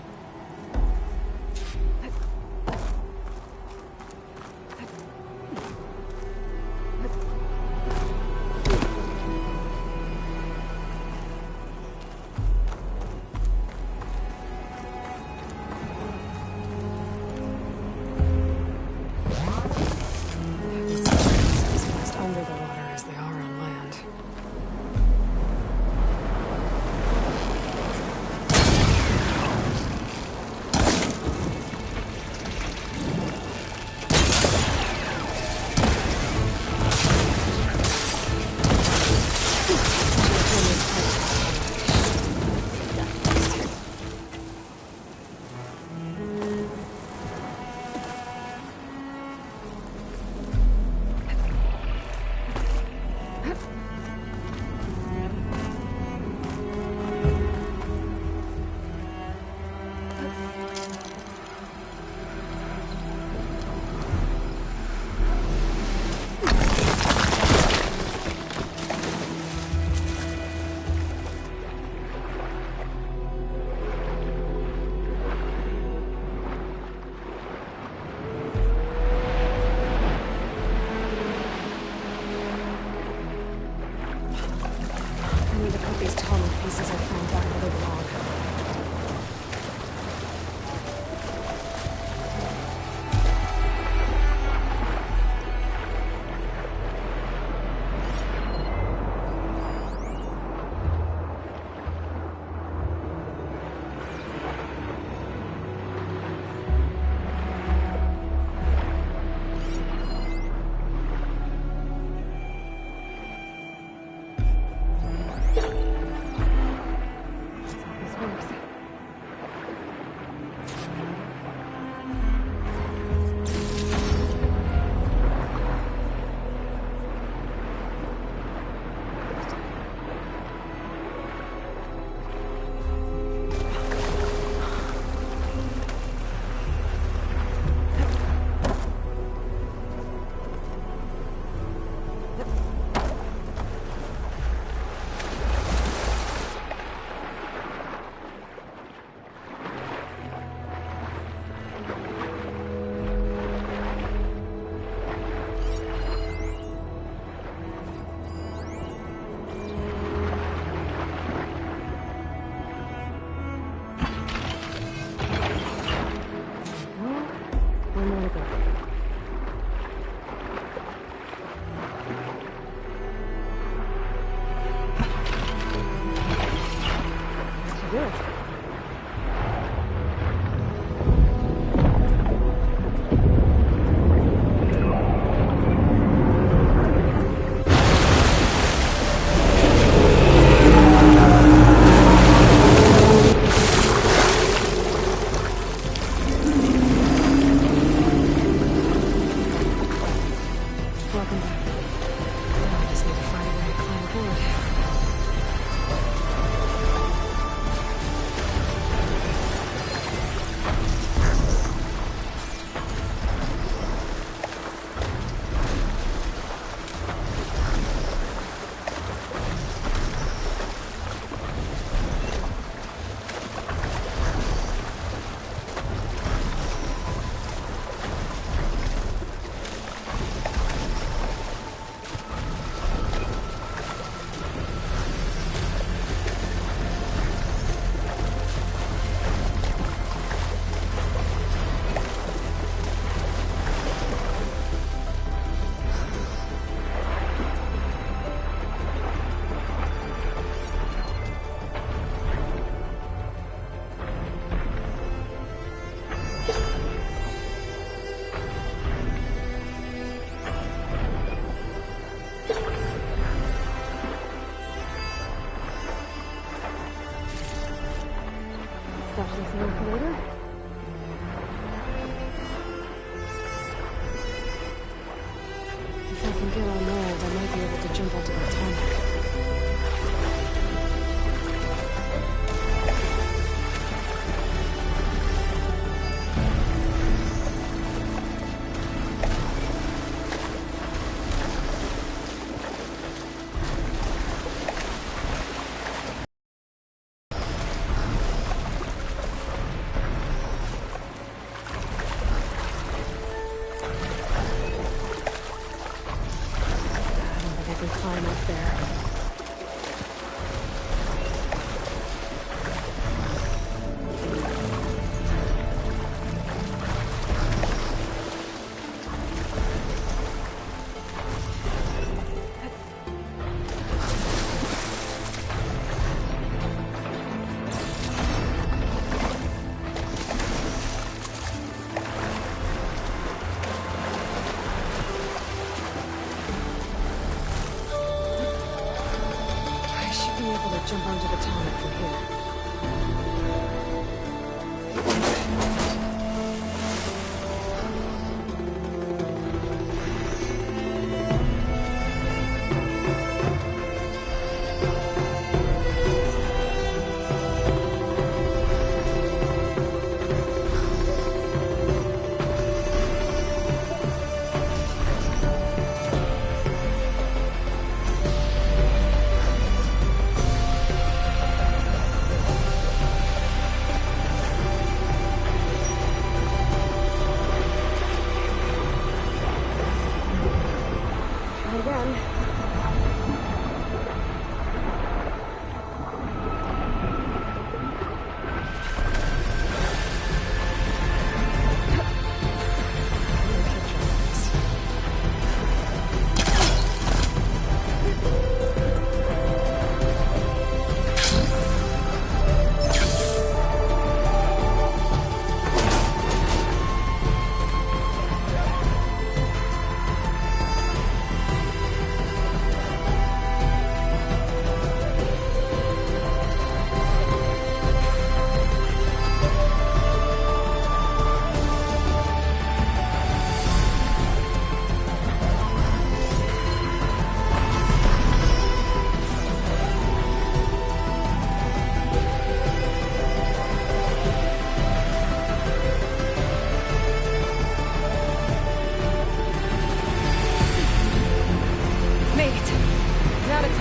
up there. Jump onto the tonic from here.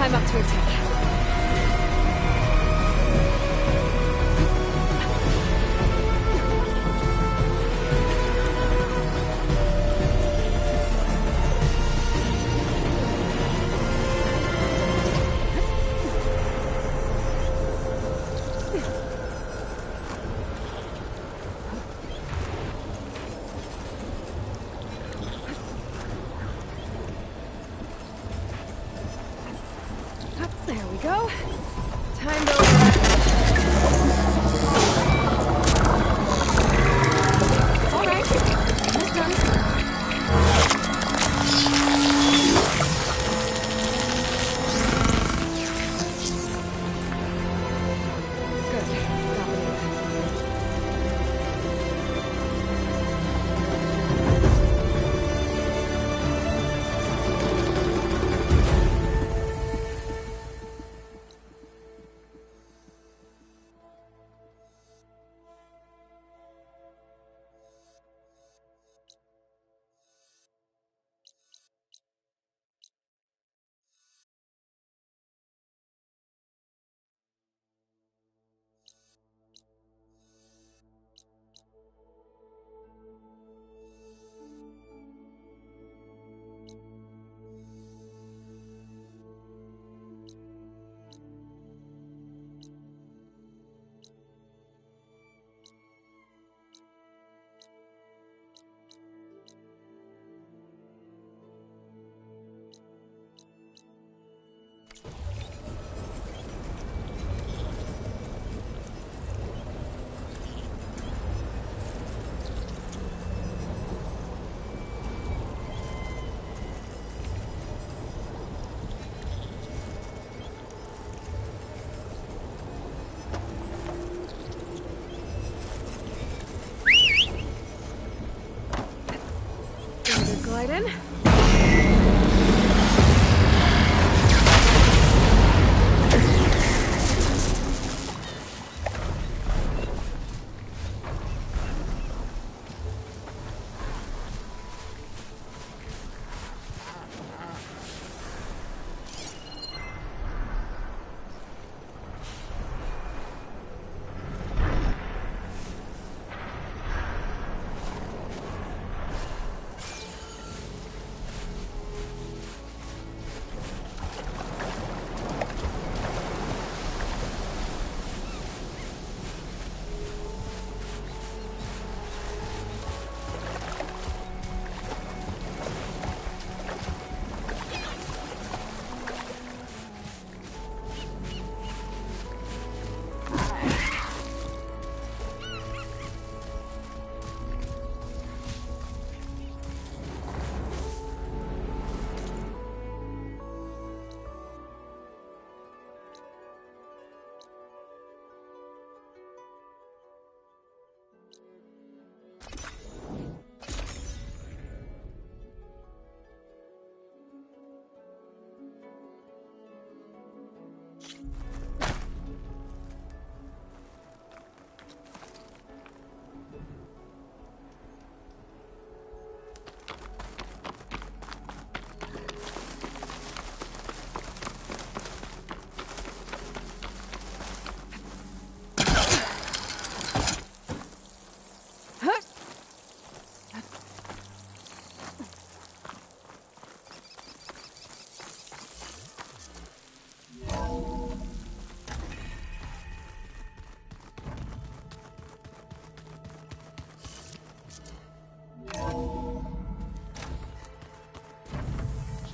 Climb up to its head. There we go. Time to all right. Almost done. Good. Got me. Glide in.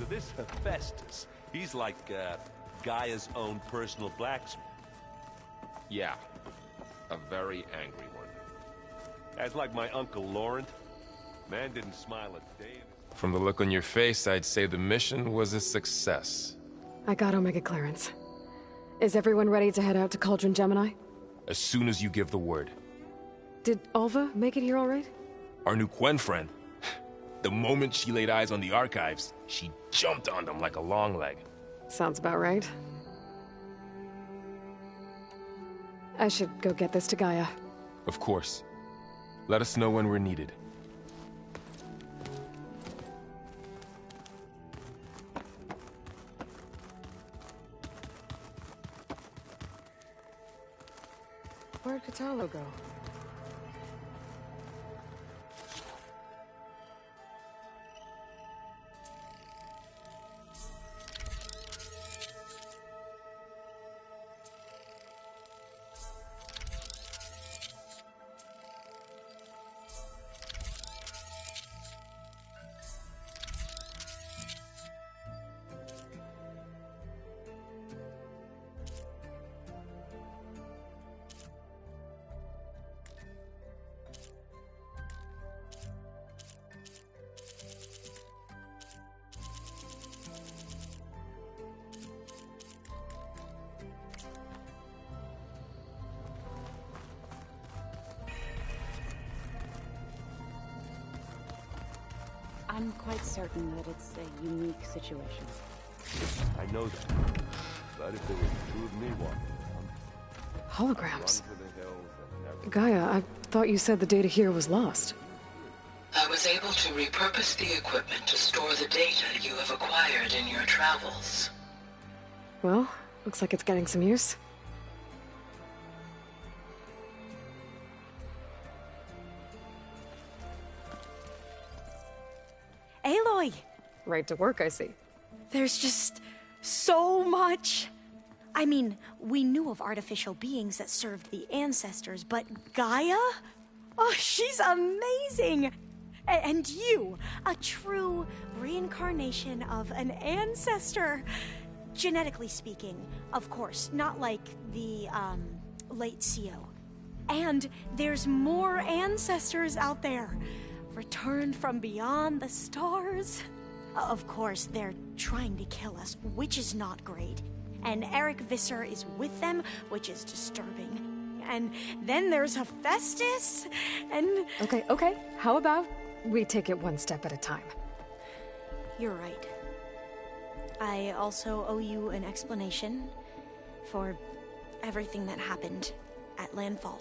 this Hephaestus. He's like, Gaia's own personal blacksmith. Yeah. A very angry one. That's like my Uncle Laurent. Man didn't smile a day. From the look on your face, I'd say the mission was a success. I got Omega clearance. Is everyone ready to head out to Cauldron Gemini? As soon as you give the word. Did Alva make it here all right? Our new Quen friend. The moment she laid eyes on the archives, she jumped on them like a long leg. Sounds about right. I should go get this to Gaia. Of course. Let us know when we're needed. Where'd Katalo go? I'm quite certain that it's a unique situation. I know that. But if there was two of me walking around... Holograms? Run for the hills and never... Gaia, I thought you said the data here was lost. I was able to repurpose the equipment to store the data you have acquired in your travels. Well, looks like it's getting some use. Aloy! Right to work, I see. There's just so much. I mean, we knew of artificial beings that served the ancestors, but Gaia? Oh, she's amazing! And you, a true reincarnation of an ancestor. Genetically speaking, of course, not like the, late CO. And there's more ancestors out there. Returned from beyond the stars. Of course, they're trying to kill us, which is not great. And Eric Visser is with them, which is disturbing. And then there's Hephaestus, and... Okay. How about we take it one step at a time? You're right. I also owe you an explanation for everything that happened at Landfall.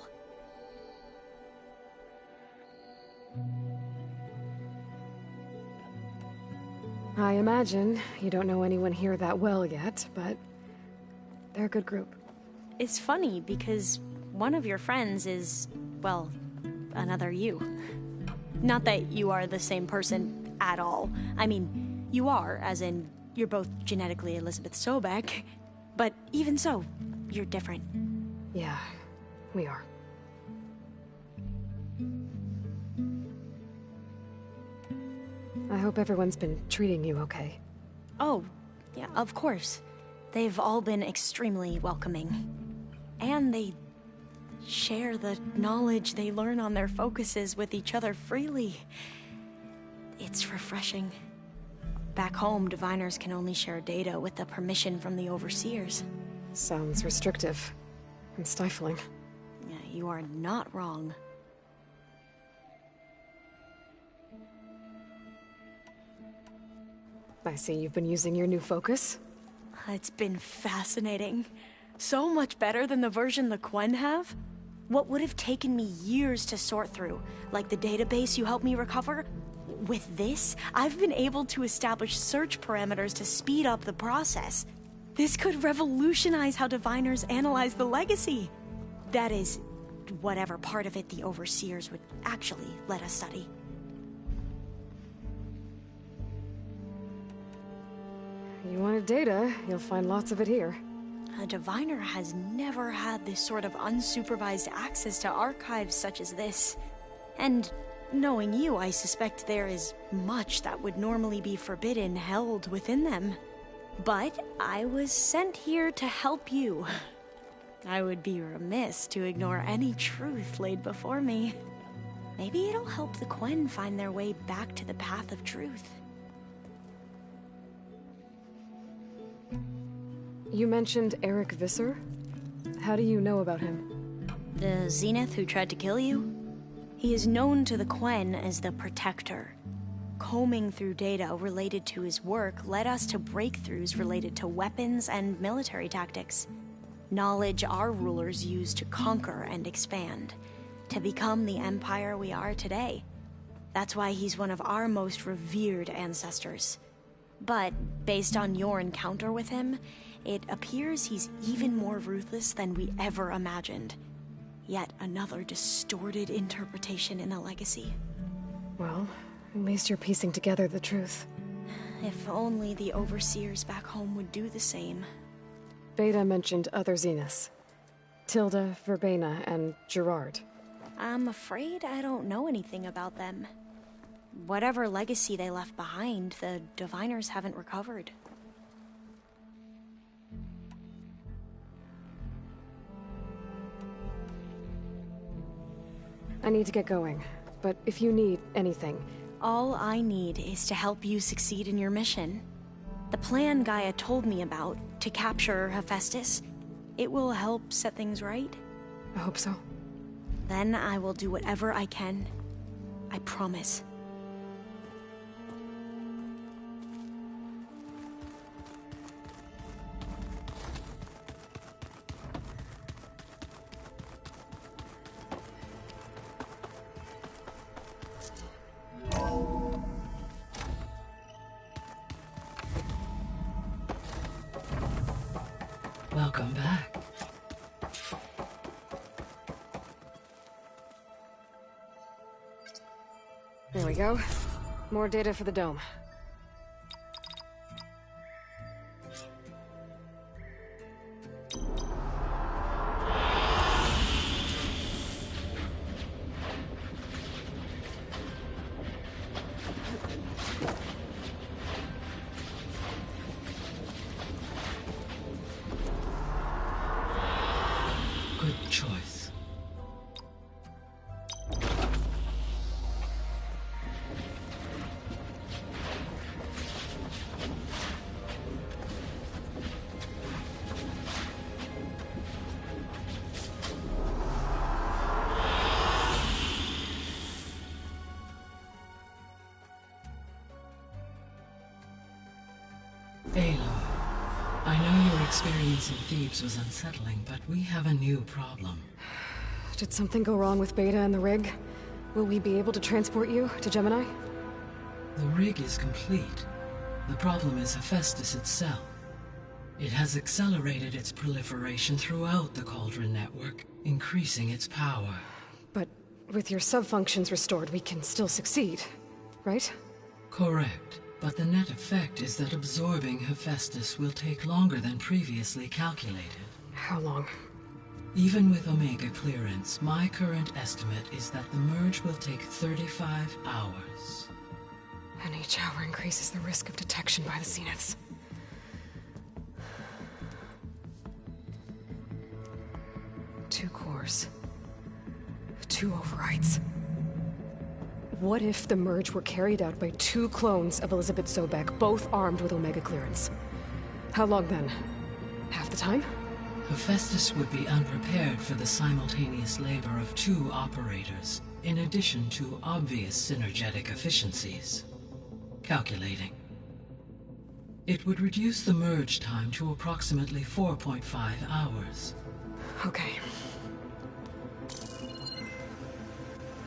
I imagine you don't know anyone here that well yet, but they're a good group. It's funny because one of your friends is, well, another you. Not that you are the same person at all. I mean, you are, as in, you're both genetically Elizabeth Sobek, but even so, you're different. Yeah, we are. I hope everyone's been treating you okay. Oh, yeah, of course. They've all been extremely welcoming. And they share the knowledge they learn on their focuses with each other freely. It's refreshing. Back home, diviners can only share data with the permission from the overseers. Sounds restrictive and stifling. Yeah, you are not wrong. I see you've been using your new focus. It's been fascinating. So much better than the version the Quen have. What would have taken me years to sort through, like the database you helped me recover, with this, I've been able to establish search parameters to speed up the process. This could revolutionize how diviners analyze the legacy. That is, whatever part of it the overseers would actually let us study. You wanted data, you'll find lots of it here. A diviner has never had this sort of unsupervised access to archives such as this. And Knowing you, I suspect there is much that would normally be forbidden held within them. But I was sent here to help you. I would be remiss to ignore any truth laid before me. Maybe it'll help the Quen find their way back to the path of truth. You mentioned Eric Visser? How do you know about him? The Zenith who tried to kill you? He is known to the Quen as the Protector. Combing through data related to his work led us to breakthroughs related to weapons and military tactics. Knowledge our rulers used to conquer and expand, to become the empire we are today. That's why he's one of our most revered ancestors. But based on your encounter with him, it appears he's even more ruthless than we ever imagined. Yet another distorted interpretation in the legacy. Well, at least you're piecing together the truth. If only the overseers back home would do the same. Beta mentioned other Zeniths. Tilda, Verbena, and Gerard. I'm afraid I don't know anything about them. Whatever legacy they left behind, the Diviners haven't recovered. I need to get going, but if you need anything... All I need is to help you succeed in your mission. The plan Gaia told me about, to capture Hephaestus, it will help set things right. I hope so. Then I will do whatever I can. I promise. Welcome back. There we go. More data for the dome. Good choice. Aloy, I know your experience in Thebes was unsettling, but we have a new problem. Did something go wrong with Beta and the rig? Will we be able to transport you to Gemini? The rig is complete. The problem is Hephaestus itself. It has accelerated its proliferation throughout the Cauldron network, increasing its power. But with your sub-functions restored, we can still succeed, right? Correct. But the net effect is that absorbing Hephaestus will take longer than previously calculated. How long? Even with Omega clearance, my current estimate is that the merge will take 35 hours. And each hour increases the risk of detection by the Zeniths. Two cores. 2 overrides. What if the merge were carried out by 2 clones of Elizabeth Sobek, both armed with Omega clearance? How long then? Half the time? Hephaestus would be unprepared for the simultaneous labor of 2 operators, in addition to obvious synergetic efficiencies. Calculating. It would reduce the merge time to approximately 4.5 hours. Okay.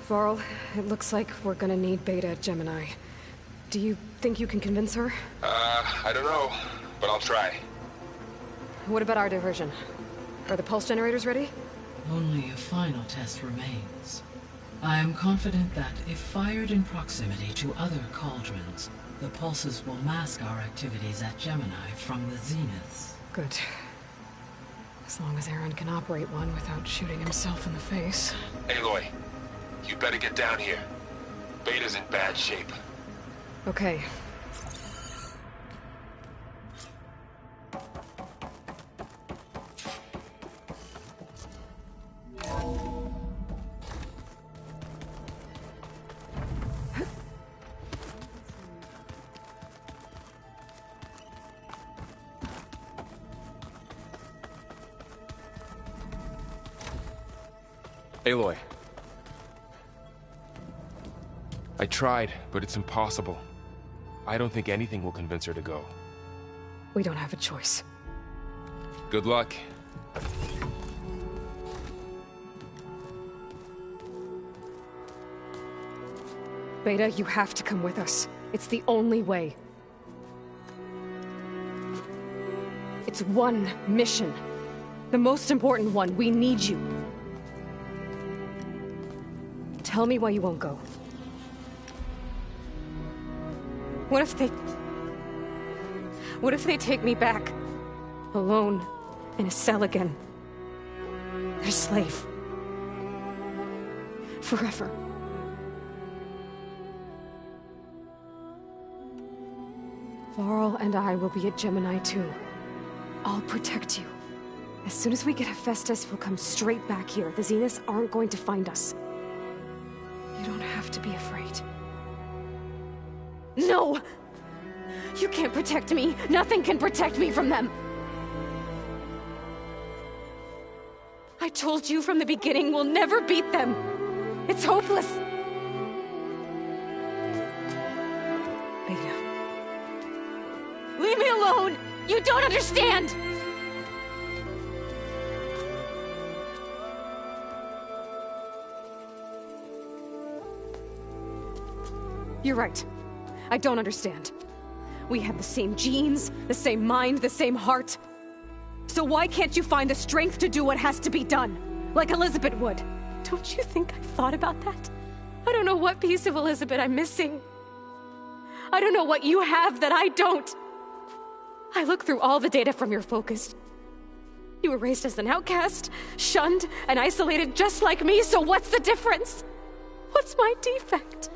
Varl, it looks like we're gonna need Beta at Gemini. Do you think you can convince her? I don't know, but I'll try. What about our diversion? Are the pulse generators ready? Only a final test remains. I am confident that if fired in proximity to other cauldrons, the pulses will mask our activities at Gemini from the Zeniths. Good. As long as Aaron can operate one without shooting himself in the face. Aloy, you better get down here. Beta's in bad shape. Okay. Aloy. I tried, but it's impossible. I don't think anything will convince her to go. We don't have a choice. Good luck. Beta, you have to come with us. It's the only way. It's one mission. The most important one. We need you. Tell me why you won't go. What if they take me back? Alone, in a cell again. Their slave. Forever. Laurel and I will be at Gemini too. I'll protect you. As soon as we get Hephaestus, we'll come straight back here. The Zeniths aren't going to find us. You don't have to be afraid. No! You can't protect me. Nothing can protect me from them. I told you from the beginning, we'll never beat them. It's hopeless. Beta. Leave me alone! You don't understand! You're right. I don't understand. We have the same genes, the same mind, the same heart. So why can't you find the strength to do what has to be done? Like Elizabeth would. Don't you think I've thought about that? I don't know what piece of Elizabeth I'm missing. I don't know what you have that I don't. I look through all the data from your focus. You were raised as an outcast, shunned, and isolated just like me, so what's the difference? What's my defect?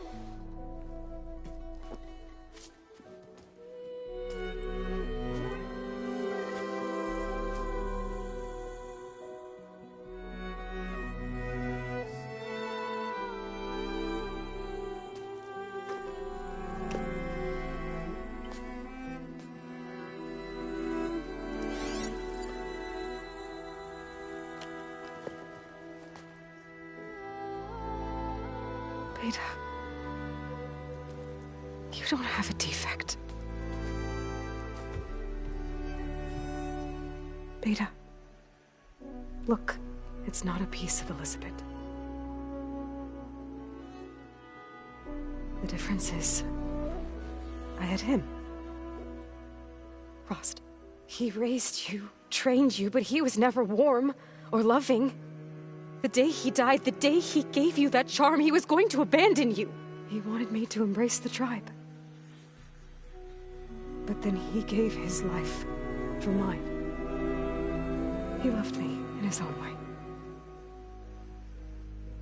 Beta, you don't have a defect. Beta, look, it's not a piece of Elizabeth. The difference is, I had him. Frost. He raised you, trained you, but he was never warm or loving. The day he died, the day he gave you that charm, he was going to abandon you. He wanted me to embrace the tribe. But then he gave his life for mine. He loved me in his own way.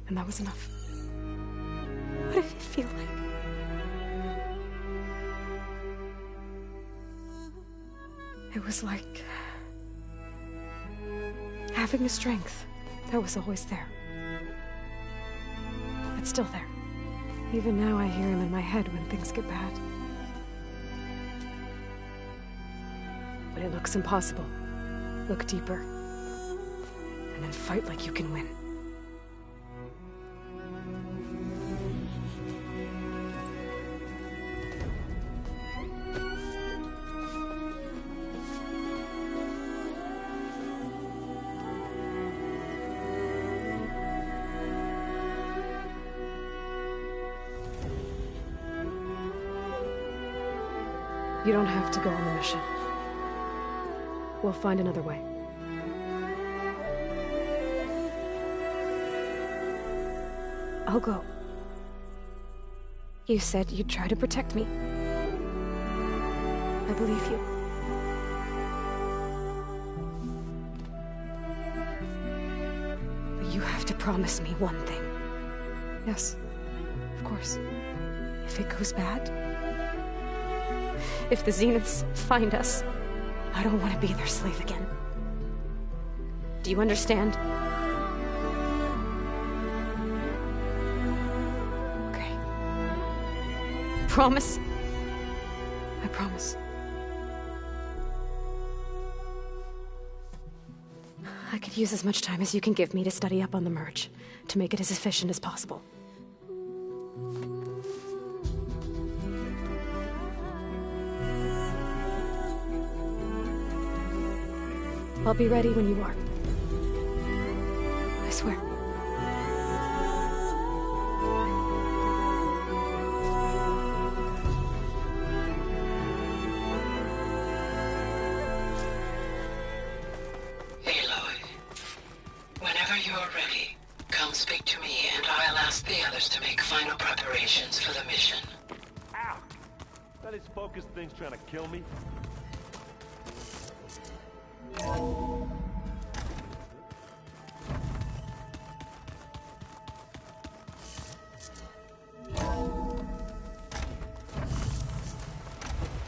And that was enough. What did it feel like? It was like having a strength that was always there. It's still there. Even now I hear him in my head when things get bad. When it looks impossible, look deeper. And then fight like you can win. You don't have to go on the mission. We'll find another way. I'll go. You said you'd try to protect me. I believe you. But you have to promise me one thing. Yes, of course. course. If it goes bad, if the Zeniths find us, I don't want to be their slave again. Do you understand? Okay. Promise? I promise. I could use as much time as you can give me to study up on the merge, to make it as efficient as possible. I'll be ready when you are. I swear. Aloy, whenever you're ready, come speak to me and I'll ask the others to make final preparations for the mission. Ow! That is focused things trying to kill me?